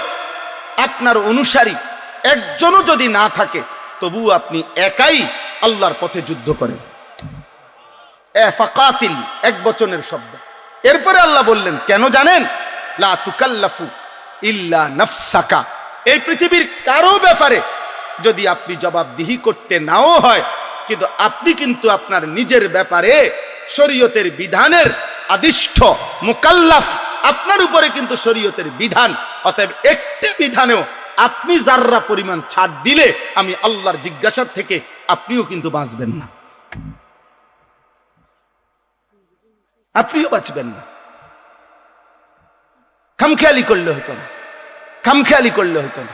আপনার অনুসারী একজনও যদি না থাকে, তবু আপনি একাই আল্লাহর পথে যুদ্ধ করেন। ফাকাতিল এক বচনের শব্দ। এরপরে আল্লাহ বললেন কেন জানেন? লা তুকাল্লাফু ইল্লা নাফসাকা। এই পৃথিবীর কারো ব্যাপারে যদি আপনি জবাবদিহি করতে নাও হয়, কিন্তু আপনি কিন্তু আপনার নিজের ব্যাপারে শরীয়তের বিধানের আদিষ্ঠ মুকাল্লাফ, আপনার উপরে কিন্তু শরীয়তের বিধান। অতএব একটি বিধানেও আপনি যাররা পরিমাণ ছাড় দিলে আমি আল্লাহর জিজ্ঞাসার থেকে আপনিও কিন্তু বাঁচবেন না, আপনিও বাঁচবেন না। খামখেয়ালি করলে হতো না, খামখেয়ালি করলে হতো না।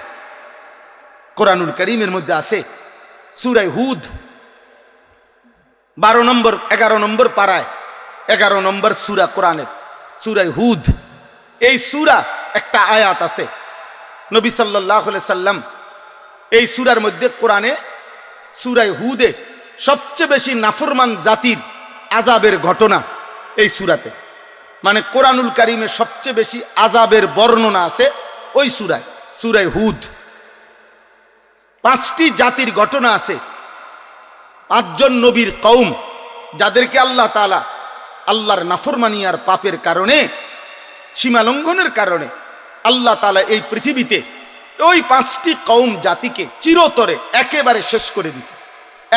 কোরআনুল কারীমের মধ্যে আছে সূরা হুদ 12 নম্বর 11 নম্বর পারায় 11 নম্বর সূরা, কোরআনের সূরা হুদ। এই সূরা একটা আয়াত আছে, নবী সাল্লাল্লাহু আলাইহি সাল্লাম এই সূরার মধ্যে, কোরআনে সূরা হুদে সবচেয়ে বেশি নাফরমান জাতির আযাবের ঘটনা এই সূরাতে। মানে কোরআনুল কারীমে সবচেয়ে বেশি আযাবের বর্ণনা আছে ওই সূরায়, সূরা হুদ। 5টি জাতির ঘটনা আছে, 5 জন নবীর কওম যাদেরকে আল্লাহ তাআলা আল্লাহর নাফরমানি আর পাপের কারণে, সীমালঙ্ঘনের কারণে আল্লাহ তাআলা এই পৃথিবীতে ওই 5টি কওম জাতিকে চিরতরে একেবারে শেষ করে দিছে।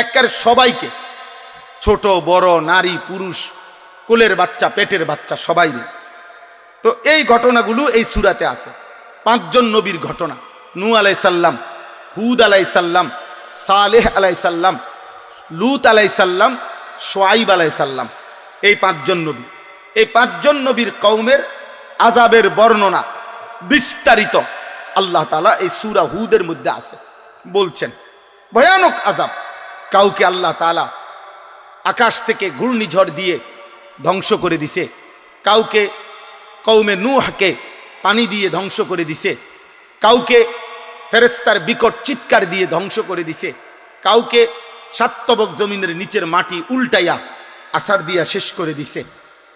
একেবারে সবাইকে, ছোট বড়, নারী পুরুষ, কোলের বাচ্চা পেটের বাচ্চা সবাই। তো এই ঘটনাগুলো এই সূরাতে আছে। 5 জন নবীর ঘটনা, নূহ আলাইহিস সালাম, হুদ আলাইহিস সালাম, সালেহ আলাইহিস সালাম, লূত আলাইহিস সালাম, শুআইব আলাইহিস সালাম। এই 5 জন নবী, এই 5 জন নবীর কওমের আযাবের বর্ণনা বিস্তারিত আল্লাহ তাআলা এই সূরা হুদের মধ্যে আছে। বলছেন ভয়ানক আযাব। কাউকে আল্লাহ তাআলা আকাশ থেকে ঘূর্ণিঝড় দিয়ে ধ্বংস করে দিছে, কাউকে কওমে নূহকে পানি দিয়ে ধ্বংস করে দিছে, কাউকে ফেরেশতার বিকট চিৎকার দিয়ে ধ্বংস করে দিছে, কাউকে সাতবক জমিনের নিচের মাটি উল্টাইয়া আসার দিয়া শেষ করে দিছে,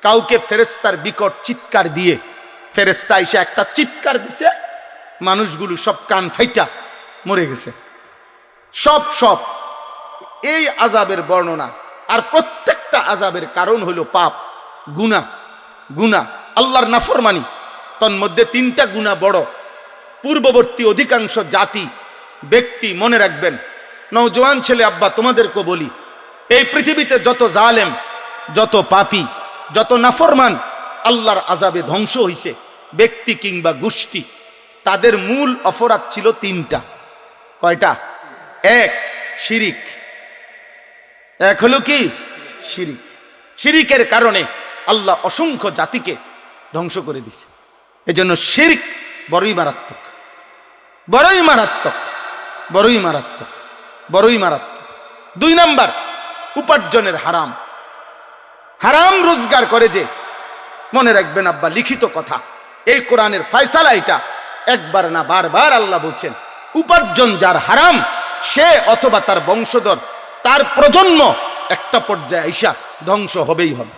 কাউকে ফেরেশতার বিকট চিৎকার দিয়ে, ফেরেশতা এসে একটা চিৎকার দিছে, মানুষগুলো সব কান ফাইটা মরে গেছে। সব এই আযাবের বর্ণনা। আর প্রত্যেকটা আযাবের কারণ হলো পাপ, গুনাহ, আল্লাহর নাফরমানি। তন্মধ্যে 3টা গুনাহ বড়। পূর্ববর্তী অধিকাংশ জাতি ব্যক্তি মনে রাখবেন, নওজোয়ান ছেলে আব্বা তোমাদেরকে বলি, এই পৃথিবীতে যত জালেম, যত পাপী, যত নাফরমান আল্লাহর আযাবে ধ্বংস হইছে ব্যক্তি কিংবা গোষ্ঠী, তাদের মূল অপরাধ ছিল 3টা। কয়টা? 1 শিরিক। 1 হলো কি? শিরিক। শিরিকের কারণে আল্লাহ অসংখ্য জাতিকে ধ্বংস করে দিছে। এজন্য শিরিক বড়ই মারাত্মক, বড়ই মারাত্মক, বড়ই মারাত্মক, বড়ই মারাত্মক। 2 নাম্বার, উপার্জনের হারাম। হারাম রোজগার করে যে, মনে রাখবেন আব্বা, লিখিত কথা, এই কোরআনের ফয়সালা এটা, একবার না বারবার আল্লাহ বলছেন, উপার্জন যার হারাম সে অথবা তার বংশধর, তার প্রজন্ম একটা পর্যায়ে আইসা ধ্বংস হবেই হবে।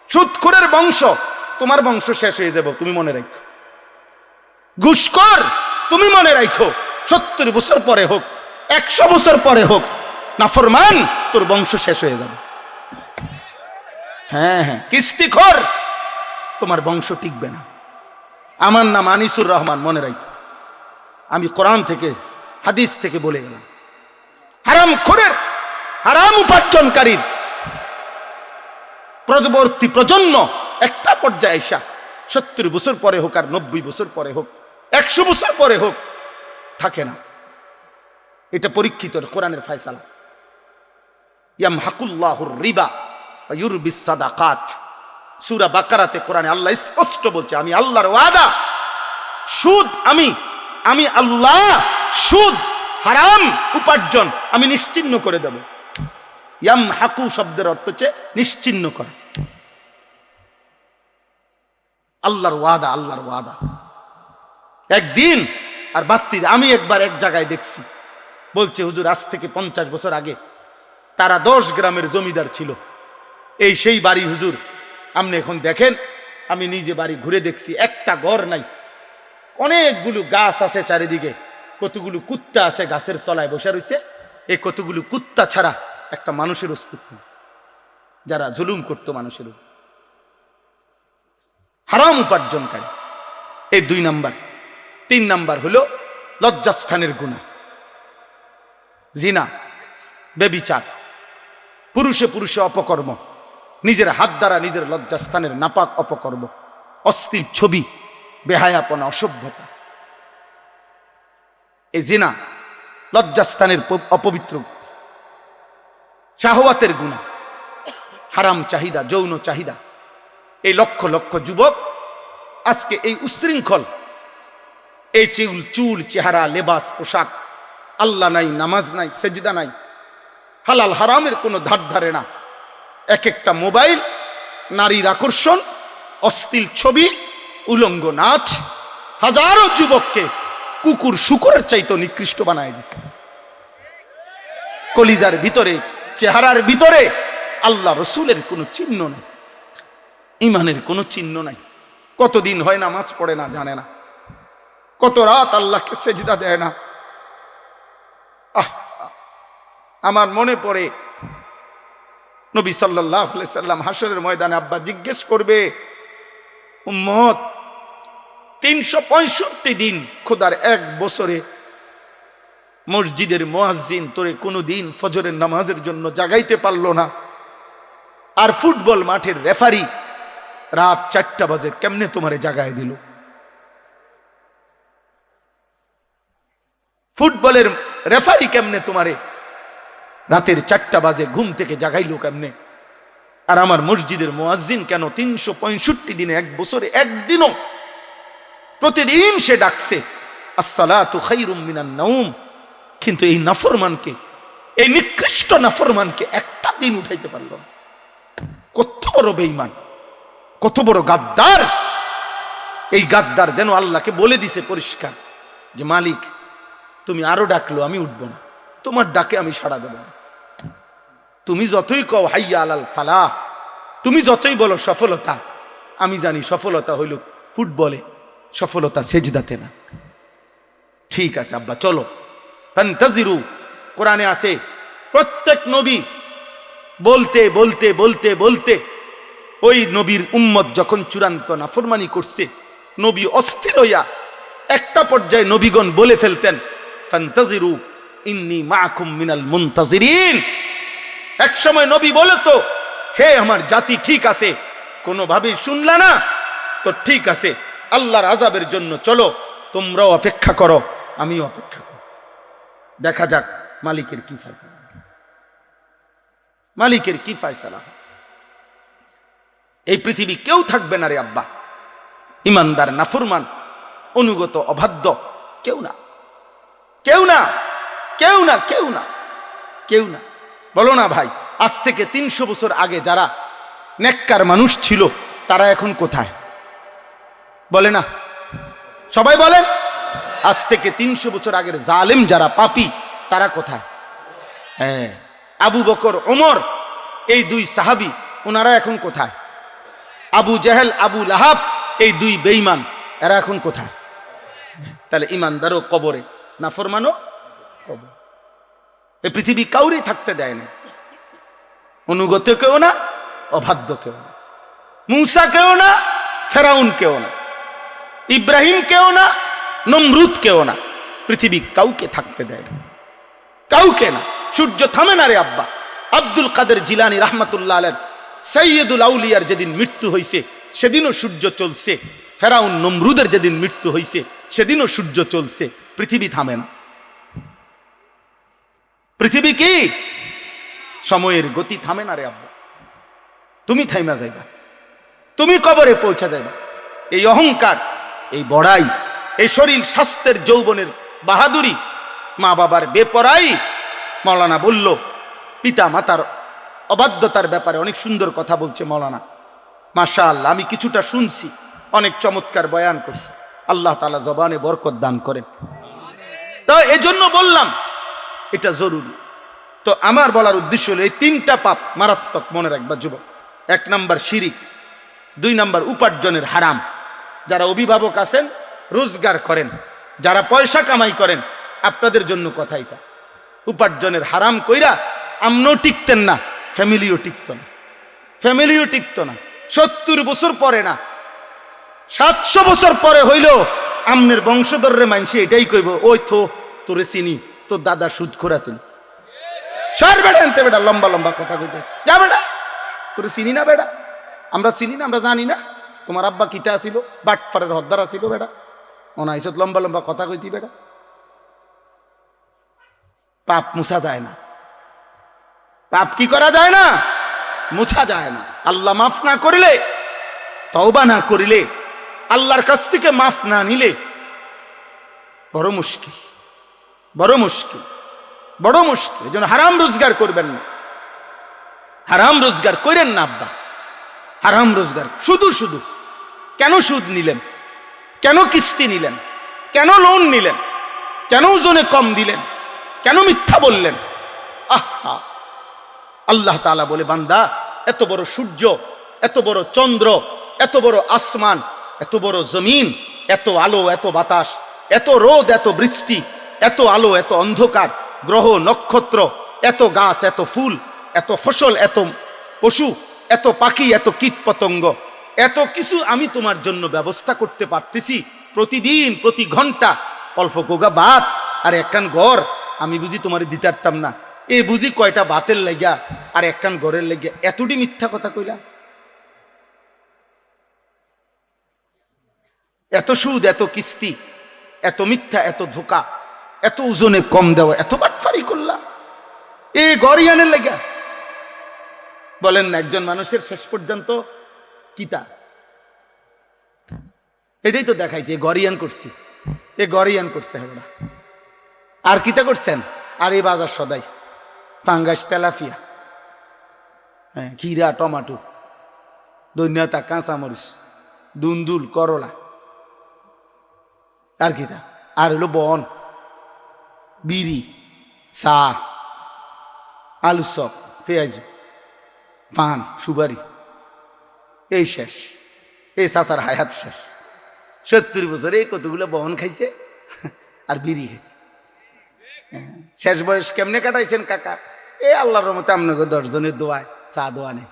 সুদখোরের বংশ, তোমার বংশ শেষ হয়ে যাবে, তুমি মনে রাখো। ঘুষখোর, তুমি মনে রাখো, 70 বছর পরে হোক, 100 বছর পরে হোক, নাফরমান, তোর বংশ শেষ হয়ে যাবে। হ্যাঁ, কিস্তিখোর, তোমার বংশ টিকবে না। আমার নাম আনিসুর রহমান, মনে রাখো, আমি কোরআন থেকে হাদিস থেকে বলে গেলাম। হারামখোরের, হারাম উপার্জনকারীর পরবর্তী প্রজন্ম একটা পর্যায়ে আসা 70 বছর পরে হোক, আর 90 বছর পরে হোক, 100 বছর পরে হোক, থাকে না। এটা পরীক্ষিত কোরআনের ফয়সালা। ইয়ামহাকুল্লাহুর রিবা ওয়া ইউরবিস সাদাকাত। সূরা বাকারাতে কোরআনে আল্লাহ স্পষ্ট বলছে, আমি আল্লাহর ওয়াদা, সুদ আমি আল্লাহ সুদ, হারাম উপার্জন আমি নিশ্চিহ্ন করে দেব। ইয়ামহাকু শব্দের অর্থ হচ্ছে নিশ্চিহ্ন করা। আল্লাহর ওয়াদা, আল্লাহর ওয়াদা। একদিন আর বাত্তির, আমি একবার এক জায়গায় দেখছি, বলছে হুজুর আজ থেকে 50 বছর আগে তারা 10 গ্রামের জমিদার ছিল। এই সেই বাড়ি হুজুর, আপনি এখন দেখেন, আমি নিজে বাড়ি ঘুরে দেখছি, একটা ঘর নাই, অনেকগুলো গাছ আছে চারিদিকে, কতগুলো কুত্তা আছে গাছের তলায় বসে রয়েছে। এই কতগুলো কুত্তা ছাড়া একটা মানুষের অস্তিত্ব, যারা জুলুম করতো মানুষের। হারাম উপার্জনকারী, এই 2 নাম্বার। 3 নাম্বার হলো লজ্জাস্থানের গুনাহ, জিনা, ব্যভিচার, পুরুষে পুরুষে অপকর্ম, নিজের হাত দ্বারা নিজের লজ্জাস্থানের নাপাক অপকর্ম, অশ্লীল ছবি, বেহায়াপনা, অসভ্যতা। এই জিনা লজ্জাস্থানের অপবিত্র, শাহওয়াতের গুনাহ, হারাম চাহিদা, যৌন চাহিদা। এই লক্ষ লক্ষ যুবক আজকে এই উশৃঙ্খল, এই চুল চেহারা, লেবাস, পোশাক, আল্লাহ নাই, নামাজ নাই, সেজদা নাই, হালাল হারামের কোনো ধার ধারে না। এক একটা মোবাইল, নারীর আকর্ষণ, অশ্লীল ছবি, উলঙ্গ নাচ, হাজারো যুবককে কুকুর শুকুরের চাইতে নিকৃষ্ট বানায় দিছে। কলিজার ভিতরে, চেহারার ভিতরে আল্লাহ রসুলের কোনো চিহ্ন নাই, ইমানের কোনো চিহ্ন নাই। কতদিন হয় নামাজ পড়ে না, জানে না, কত রাত আল্লাহকে সেজদা দেয় না, আহ, আমার মনে পড়ে নবী সাল্লাল্লাহু আলাইহি সাল্লাম হাসরের ময়দানে আব্বা জিজ্ঞেস করবে, উম্মত 365 দিন খোদার এক বছরে মসজিদের মুয়াজ্জিন তোরে কোনোদিন ফজরের নামাজের জন্য জাগাইতে পারলো না, আর ফুটবল মাঠের রেফারি রাত 4টা বাজে কেমনে তোমারে জাগায় দিল? ফুটবলের রেফারি কেমনে তোমারে রাতের 4টা বাজে ঘুম থেকে জাগাইলো কেমনে? আর আমার মসজিদের মুয়াজ্জিন কেন 365 দিনে এক বছরে একদিনও প্রতিদিন সে ডাকছে আসসালাতু খায়রুম মিনান নাওম, কিন্তু এই নাফরমানকে, এই নিকৃষ্ট নাফরমানকে একটা দিন উঠাইতে পারল না। কত বড় বেঈমান, কত বড় গাদ্দার! এই গাদ্দার যেন আল্লাহকে বলে দিছে পরিষ্কার যে মালিক তুমি আরো ডাকলো আমি উঠবো না, তোমার ডাকে আমি সাড়া দেব না। তুমি যতই কও হাইয়া আলাল ফালাহ, তুমি যতই বলো সফলতা, আমি জানি সফলতা হইল ফুটবলে, সফলতা সেজদাতে না। ঠিক আছে আব্বা চলো, ফান্তাজিরু কোরআনে আছে প্রত্যেক নবী বলতে বলতে বলতে বলতে ওই নবীর উম্মত যখন চূড়ান্ত নাফরমানি করছে, নবী অস্থির হইয়া একটা পর্যায়ে নবীগণ বলে ফেলতেন ফান্তাজিরু ইন্নী মাআকুম মিনাল মুনতাজিরিন। এক সময় নবী বলতো, হে আমার জাতি ঠিক আছে, কোনোভাবেই শুনলা না তো ঠিক আছে, আল্লাহর আযাবের জন্য চলো, তোমরাও অপেক্ষা করো আমিও অপেক্ষা করো, দেখা যাক মালিকের কি ফয়সালা, মালিকের কি ফয়সালা। এই পৃথিবী কেউ থাকবে না রে আব্বা ইমানদার নাফরমান অনুগত অবাধ্য, কেউ না, কেউ না, কেউ না, কেউ না, কেউ না। বলো না ভাই, আজ থেকে 300 বছর আগে যারা নেককার মানুষ ছিল তারা এখন কোথায়? বলে না, সবাই বলেন। আজ থেকে 300 বছর আগের জালেম যারা পাপী তারা কোথায়? হ্যাঁ, আবু বকর ওমর এই দুই সাহাবী, ওনারা এখন কোথায়? আবু জেহেল আবু লাহাব এই দুই বেঈমান, এরা এখন কোথায়? তাহলে ইমানদারও কবরে, নাফরমানও কবর। এই পৃথিবী কাউরেই থাকতে দেয় না, অনুগত কেউ না, অবাধ্য কেউ না, মূসা কেউ না, ফেরাউন কেউ না, ইব্রাহিম কেউ না, নমরুদ কেউ না, পৃথিবী কাউকে থাকতে দেয় না, কাউকে না। সূর্য থামে না রে আব্বা। আব্দুল কাদের জিলানী রাহমাতুল্লাহ আলাইহি সাইয়্যিদুল আউলিয়ার যেদিন মৃত্যু হয়েছে সেদিনও সূর্য চলছে, ফেরাউন নমরুদের যেদিন মৃত্যু হয়েছে সেদিনও সূর্য চলছে, পৃথিবী থামে না। পৃথিবী কি সময়ের গতি থামে না রে আব্বা। তুমি থাইমা যাইবা, তুমি কবরে পৌঁছা যাইবা। এই অহংকার, এই বড়াই, এই শরীর স্বাস্থ্যের যৌবনের বাহাদুরি, মা বাবার বেপরাই। মাওলানা বলল পিতা মাতার অবাধ্যতার ব্যাপারে অনেক সুন্দর কথা বলছে মাওলানা, মাশাআল্লাহ। আমি কিছুটা শুনছি, অনেক চমৎকার বয়ান করছে। আল্লাহ তাআলা জবানে বরকত দান করেন। তো এজন্য বললাম এটা জরুরি। তো আমার বলার উদ্দেশ্য হলো এই 3টা পাপ মারাত্মক, মনে রাখবা যুবক। 1 নাম্বার শিরিক, 2 নাম্বার উপার্জনের হারাম। যারা অভিভাবক আছেন রোজগার করেন, যারা পয়সা কামাই করেন, আপনাদের জন্য কথা এটা। উপার্জনের হারাম কইরা আমনও টিকতেন না, ফ্যামিলিও টিকত না, ফ্যামিলিও টিকত না। 70 বছর পরে না, 700 বছর পরে হইল আমনের বংশধররে মানসে এটাই কইব, ওই তো তোরে চিনি, তোর দাদা সুদখোর আছেন। সার বেটা আনতে, বেটা লম্বা লম্বা কথা কইতে যা, বেটা তোরে চিনি না, বেটা আমরা চিনি না, আমরা জানি না তোমার আব্বা কিতা আসিল, বাটপাড়ের হদ্দার আসিল, বেটা অনাইসত লম্বা লম্বা কথা কইতি। বেটা পাপ মুছা যায় না, পাপ কি করা যায় না, মুছা যায় না। আল্লাহ মাফ না করিলে, তওবা না করিলে, আল্লাহর কাছ থেকে মাফ না নিলে বড় মুশকিল, বড় মুশকিল, বড় মুশকিল। এজন্য হারাম রোজগার করবেন না, হারাম রোজগার করেন না আব্বা, হারাম রোজগার। শুধু শুধু কেন সুদ নিলেন, কেন কিস্তি নিলেন, কেন লোন নিলেন, কেন ওজনে কম দিলেন, কেন মিথ্যা বললেন? আহা, আল্লাহ তাআলা বলে বান্দা এত বড় সূর্য, এত বড় চন্দ্র, এত বড় আসমান, এত বড় জমিন, এত আলো, এত বাতাস, এত রোদ, এত বৃষ্টি, এত আলো, এত অন্ধকার, গ্রহ নক্ষত্র, এত গাছ, এত ফুল, এত ফসল, এত পশু, এত পাখি, এত কীট পতঙ্গ, এত কিছু আমি তোমার জন্য ব্যবস্থা করতে পারতেছি প্রতিদিন, প্রতি ঘন্টা। অল্প গোগা ভাত আর একখান ঘর আমি বুঝি তোমার দিতে পারতাম না? এ বুঝি কয়টা ভাতের লাগিয়া আর একখান ঘরের লাগিয়া এতটি মিথ্যা কথা কইলা? এত সুদ, এত কিস্তি, এত মিথ্যা, এত ধোকা, এত ওজনে কম দেওয়া, এত বাটফারি করলা এ গরিয়ানের লেগা? বলেন না, একজন মানুষের শেষ পর্যন্ত কিতা? এটাই তো দেখাইছে, গরিয়ান করছি, এ গরিয়ান করছে আমরা। আর কিতা করছেন? আর এই বাজার সদাই পাঙ্গাস, তেলাফিয়া, হ্যাঁ, খিরা, টমাটো, ধন্যতা, কাঁচামরিচ, দুন্দুল, করলা, আর কিতা? আর হলো বন, বিড়ি, চা, আলু চপ, পেঁয়াজ, পান, সুপারি, এই শেষ। এই চাচার হায়াত শেষ। 70 বছর এই কতগুলো বহন খাইছে আর বিড়ি খাইছে। শেষ বয়স কেমনে কাটাইছেন কাকা? এই আল্লাহর রহমতে আপনাকে 10 জনের দোয়ায় চা দোয়ানে,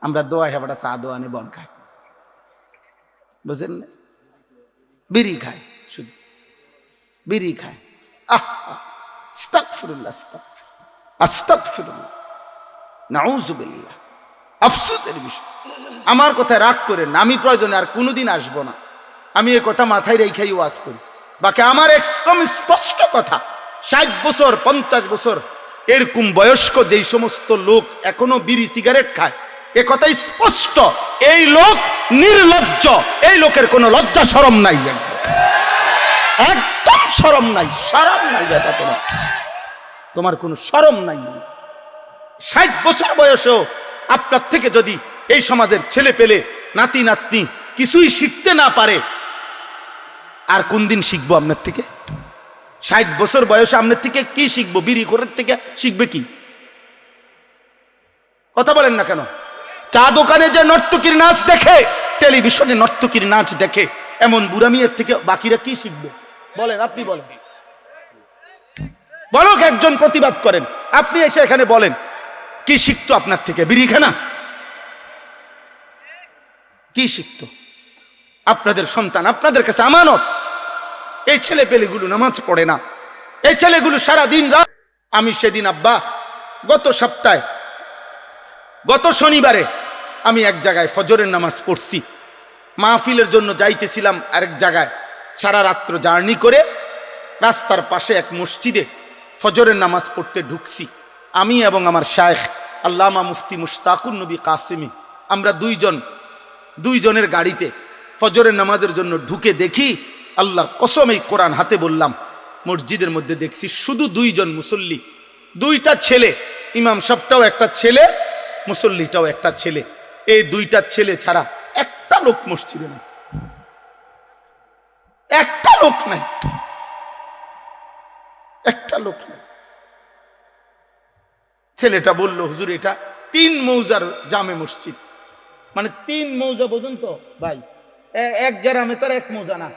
আমরা দোয়ায় হেবাটা চা দোয়ানে বন খাই, বুঝেন না? বিড়ি খায়, শুধু বিড়ি খায়। আস্তাগফিরুল্লাহ, আস্তাগফিরুল্লাহ, নাউযুবিল্লাহ। আফসোসের বিষয়। আমার কথায় রাগ করেন না, আমি প্রয়োজনে আর কোনোদিন আসবো না। আমি এই কথা মাথায় রেখেই ওয়াজ করি। বাকি আমার একদম স্পষ্ট কথা, 60 বছর 50 বছর এরকম বয়স্ক যেই সমস্ত লোক এখনো বিড়ি সিগারেট খায়, এ কথা স্পষ্ট। এই লোক নির্লজ্জ, এই লোকের কোনো লজ্জা শরম নাই, একদম শরম নাই, শরম নাই। এটা তোমার কোনো শরম নাই। 60 বছর বয়সেও আপনার থেকে যদি এই সমাজের ছেলে পেলে, নাতি নাতনি কিছুই শিখতে না পারে, আর কোন দিন শিখবো আপনার থেকে? 60 বছর বয়সে আপনার থেকে কি শিখবো? বিড়ি করার থেকে শিখবে কি? কথা বলেন না কেন? চা দোকানে যে নর্তকীর নাচ দেখে, টেলিভিশনে নর্তকীর নাচ দেখে, এমন বুড়ামিয়ের থেকে বাকিরা কি শিখবে? বলেন, আপনি বলেন, বলক, একজন প্রতিবাদ করেন। আপনি এসে এখানে বলেন কি শিখতো আপনার থেকে? বিড়ি খানা কি শিখতো? আপনাদের সন্তান আপনাদের কাছে আমানত। এই ছেলে পেলেগুলো নামাজ পড়ে না, এই ছেলেগুলো সারা দিন রাত। আমি সেদিন আব্বা গত সপ্তাহে, গত শনিবারে আমি এক জায়গায় ফজরের নামাজ পড়ছি, মাহফিলের জন্য যাইতেছিলাম আরেক জায়গায়। সারা রাত্র জার্নি করে রাস্তার পাশে এক মসজিদে ফজরের নামাজ পড়তে ঢুকছি। আমি এবং আমার শায়েখ আল্লামা মুফতি মুশতাকুন নবী কাসেমি, আমরা দুইজনের গাড়িতে ফজরের নামাজের জন্য ঢুকে দেখি, আল্লাহর কসম এই কোরআন হাতে বললাম, মসজিদের মধ্যে দেখছি শুধু 2 জন মুসল্লি, 2টা ছেলে। ইমাম সাহেবটাও একটা ছেলে, মুসল্লিটাও একটা ছেলে। এই 2টা ছেলে ছাড়া একটা লোক মসজিদে নাই, একটা লোক নাই, একটা লোক নাই। ছেলেটা বলল, হুজুর এটা 3 মৌজার জামে মসজিদ। মানে 3 মৌজা পর্যন্ত ভাই, এক গ্রামে তো 1 মৌজা না,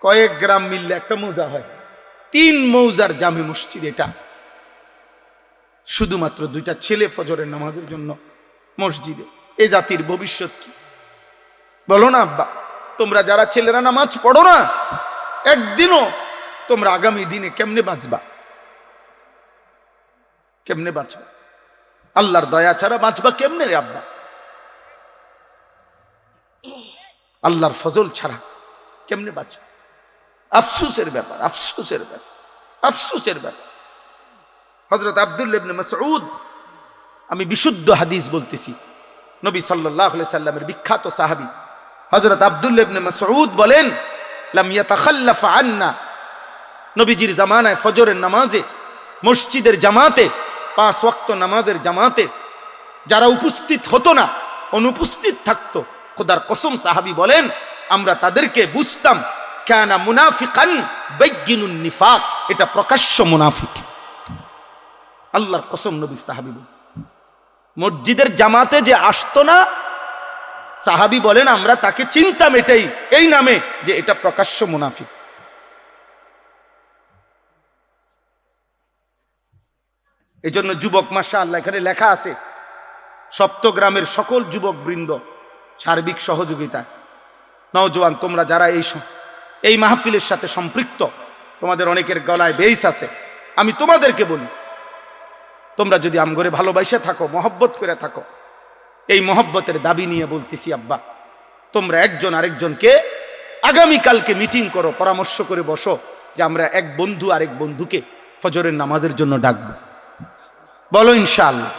কয়েক গ্রাম মিললে একটা মৌজা হয়। 3 মৌজার জামে মসজিদ এটা। শুধুমাত্র 2টা ছেলে ফজরের নামাজের জন্য মসজিদে। এই জাতির ভবিষ্যৎ কি? বলো না আব্বা, তোমরা যারা ছেলেরা নামাজ পড়ো না, একদিনও তোমরা আগামী দিনে কেমনে বাঁচবা? কেমনে বাঁচবা? আল্লাহর দয়া ছাড়া বাঁচবা কেমনে রে আব্বা? আল্লাহর ফজল ছাড়া কেমনে বাঁচবা? আফসোসের ব্যাপার, আফসোসের ব্যাপার, আফসোসের ব্যাপার। হযরত আব্দুল্লাহ ইবনে মাসউদ, আমি বিশুদ্ধ হাদিস বলতেছি, নবী সাল্লাল্লাহু আলাইহি সাল্লামের বিখ্যাত সাহাবী হযরত আব্দুল্লাহ ইবনে মাসউদ বলেন, লাম ইয়াতাখাল্লাফ আন্না, নবীজির জামানায় ফজরের নামাজে মসজিদের জামাতে, 5 ওয়াক্ত নামাজের জামাতে যারা উপস্থিত হতো না, অনুপস্থিত থাকতো, খোদার কসম সাহাবী বলেন আমরা তাদেরকে বুঝতাম কানা মুনাফিকান বাইয়িনুন নিফাক, এটা প্রকাশ্য মুনাফিক। আল্লাহর কসম, নবী সাহাবী বলেন, মসজিদের জামাতে যে আসতো না, সাহাবী বলেন আমরা তাকে চিনতাম এটাই, এই নামে যে এটা প্রকাশ্য মুনাফিক। এই জন্য যুবক মাশাআল্লাহ এখানে লেখা আছে সপ্তগ্রামের সকল যুবক বৃন্দ সার্বিক সহযোগিতায় নওজোয়ান তোমরা যারা এই মাহফিলের সাথে সম্পৃক্ত, তোমাদের অনেকের গলায় বেইস আছে, আমি তোমাদেরকে বলি, তোমরা যদি আমগরে ভালোবাসে থাকো, মহব্বত করে থাকো, এই মহব্বতের দাবি নিয়ে বলতেছি আব্বা, তোমরা একজন আরেকজনকে আগামীকালকে মিটিং করো, পরামর্শ করে বসো যে আমরা এক বন্ধু আরেক বন্ধুকে ফজরের নামাজের জন্য ডাকবো। বলো ইনশাআল্লাহ।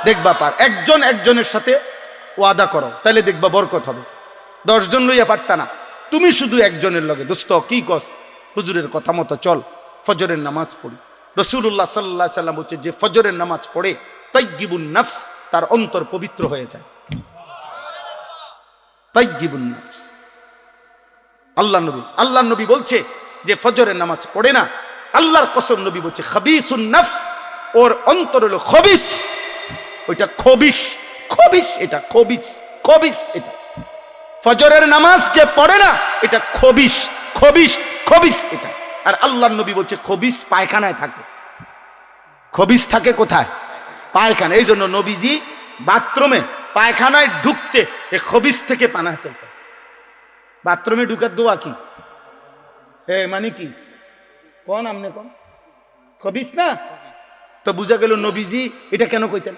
দেখবা পার একজন একজনের সাথে ওয়াদা করো, তাহলে দেখবা বরকত হবে। 10 জন লইয়া পারতা না, তুমি শুধু একজনের লগে দোস্ত কি কস, হুজুরের কথা মতো চল, ফজরের নামাজ পড়ি। রাসূলুল্লাহ সাল্লাল্লাহু আলাইহি সাল্লাম বলছে যে ফজরের নামাজ পড়ে তাইয়্যিবুন নাফস, তার অন্তর পবিত্র হয়ে যায়। তাইয়্যিবুন নাফস, আল্লাহ নবী বলছে যে ফজরের নামাজ পড়ে না, আল্লাহর কসম নবী বলছে খাবিসুন নাফস, ওর অন্তর হলো খবিস, ওইটা খবিস, খবিস এটা খবিস, খবিস এটা ফজরের নামাজ যে পড়ে না এটা খবিস, খবিস, খবিস এটা। আর আল্লাহর নবী বলছে খবিস পায়খানায় থাকে। খবিস থাকে কোথায়? পায়খানা। এই জন্য নবীজি বাথরুমে পায়খানায় ঢুকতে এ খবিস থেকে পানা চলতে। বাথরুমে ঢুকার দোয়া কি? মানে কি কোন আমনে কোন খবিস না? তো বুঝা গেল নবীজি এটা কেন কইতেন,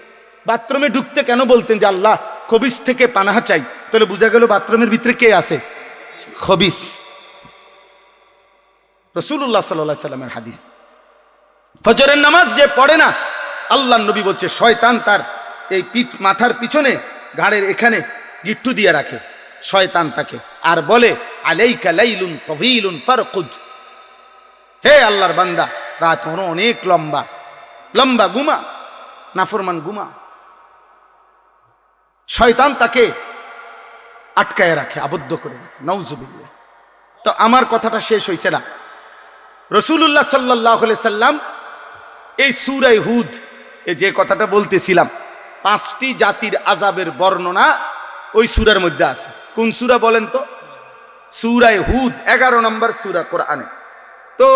বাথরুমে ঢুকতে কেন বলতেন যে আল্লাহ খবিস থেকে পানাহা চাই, তাহলে বুঝা গেল বাথরুমের ভিতরে কে আছে? খবিস। রাসূলুল্লাহ সাল্লাল্লাহু আলাইহি সাল্লামের হাদিস, ফজরের নামাজ যে পড়ে না, আল্লাহর নবী বলছে শয়তান তার এই মাথার পিছনে ঘাড়ের এখানে গিট্টু দিয়ে রাখে, শয়তান তাকে আর বলে আলাইকা লাইলুন তাওয়ীলুন ফারকুদ, হে আল্লাহর বান্দা রাত হলো অনেক লম্বা, লম্বা ঘুমা, নাফরমান ঘুমা। শয়তান তাকে আটকায় রাখে, আবদ্ধ করে রাখে, নাউজুবিল্লাহ। তো আমার কথাটা শেষ হয়েছে না। রাসূলুল্লাহ সাল্লাল্লাহু আলাইহি সাল্লাম এই সূরা হুদ যে কথাটা বলতেছিলাম, 5টি জাতির আযাবের বর্ণনা ওই সূরার মধ্যে আছে। কোন সূরা বলেন তো? সূরা হুদ, 11 নম্বর সূরা কোরআনে। তো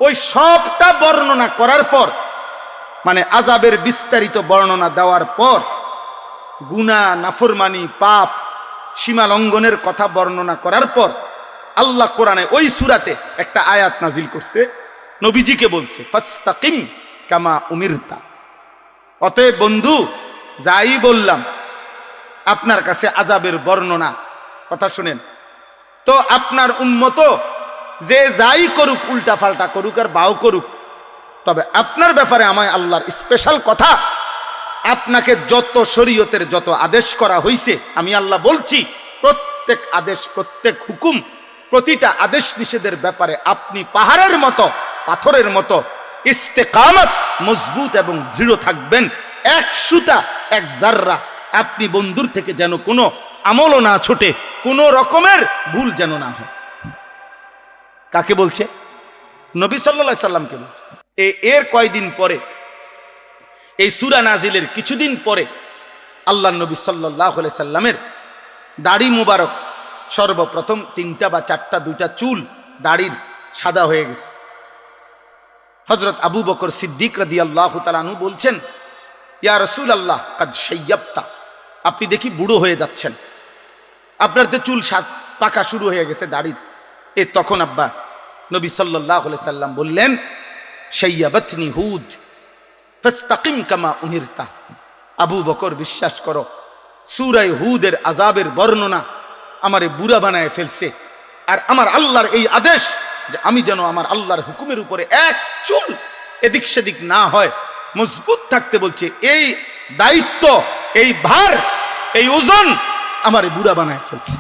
ওই সবটা বর্ণনা করার পর, মানে আযাবের বিস্তারিত বর্ণনা দেওয়ার পর, গুনাহ, নাফরমানি, পাপ, সীমা লঙ্ঘনের কথা বর্ণনা করার পর আল্লাহ কোরআনে ওই সূরাতে একটা আয়াত নাজিল করছে, নবীজিকে বলছে ফাস্তাকিম কামা উমিরতা। অতএব বন্ধু, যাই বললাম আপনার কাছে আযাবের বর্ণনা, কথা শুনেন তো, আপনার উম্মত যে যাই করুক, উল্টা পাল্টা করুক আর বাও করুক, তবে আপনার ব্যাপারে আমায় আল্লাহর স্পেশাল কথা, আপনাকে যত শরীয়তের যত আদেশ করা হয়েছে, আমি আল্লাহ বলছি প্রত্যেক আদেশ, প্রত্যেক হুকুম, প্রতিটা আদেশ নিষেধের ব্যাপারে আপনি পাহাড়ের মতো, পাথরের মতো ইস্তেকামত, মজবুত এবং দৃঢ় থাকবেন। এক সুতা, এক জাররা আপনি বন্ধুর থেকে যেন কোনো আমলও না ছোটে, কোনো রকমের ভুল যেন না হয়। কাকে বলছে? নবী সাল্লাল্লাহু আলাইহি সাল্লামকে বলছে। এর কয়দিন পরে, এই সূরা নাজিলের কিছুদিন পরে, আল্লাহ নবী সাল্লাল্লাহু আলাইহি সাল্লামের দাড়ি মুবারক সর্বপ্রথম 3টা বা 4টা, 2টা চুল দাড়ির সাদা হয়ে গেছে। হযরত আবু বকর সিদ্দিক রাদিয়াল্লাহু তাআলা আনহু বলছেন, ইয়া রাসূলুল্লাহ কাদ শাইয়াবতা, আপনি দেখি বুড়ো হয়ে যাচ্ছেন, আপনার তো চুল পাকা শুরু হয়ে গেছে দাড়ির। তখন আব্বা নবী সাল্লাল্লাহু আলাইহি সাল্লাম বললেন, শাইয়াবাতনি হুদ ফাস্তাকিম কামা উমিরতা। আবু বকর, বিশ্বাস করো, সূরা হুদের আযাবের বর্ণনা আমারে বুড়া বানায় ফেলছে। আর আমার আল্লাহর এই আদেশ যে আমি যেন আমার আল্লাহর হুকুমের উপরে এক চুল এদিক সেদিক না হয়, মজবুত থাকতে বলছে, এই দায়িত্ব, এই ভার, এই ওজন আমারে বুড়া বানায় ফেলছে।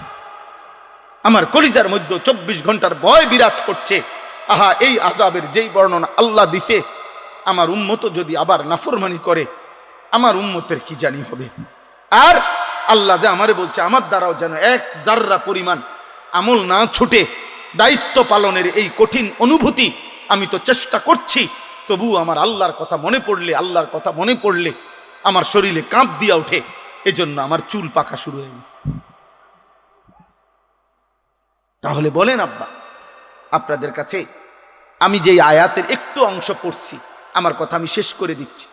আমার কলিজার মধ্যে 24 ঘন্টার ভয় বিরাজ করছে। আহা, এই আযাবের যেই বর্ণনা আল্লাহ দিছে, আমার উম্মত যদি আবার নাফরমানি করে, আমার উম্মতের কি জানি হবে। আর আল্লাহ যে আমারে বলছে, আমার দ্বারাও যেন এক জাররা পরিমাণ আমল না ছুটে, দায়িত্ব পালনের এই কঠিন অনুভূতি আমি তো চেষ্টা করছি, তবু আমার আল্লাহর কথা মনে পড়লে, আল্লাহর কথা মনে পড়লে আমার শরীরে কাঁপ দিয়া ওঠে, এজন্য আমার চুল পাকা শুরু হয়ে গেছে। তাহলে বলেন আব্বা, আপনাদের কাছে আমি যে আয়াতের একটু অংশ পড়ছি, আমার কথা আমি শেষ করে দিচ্ছি।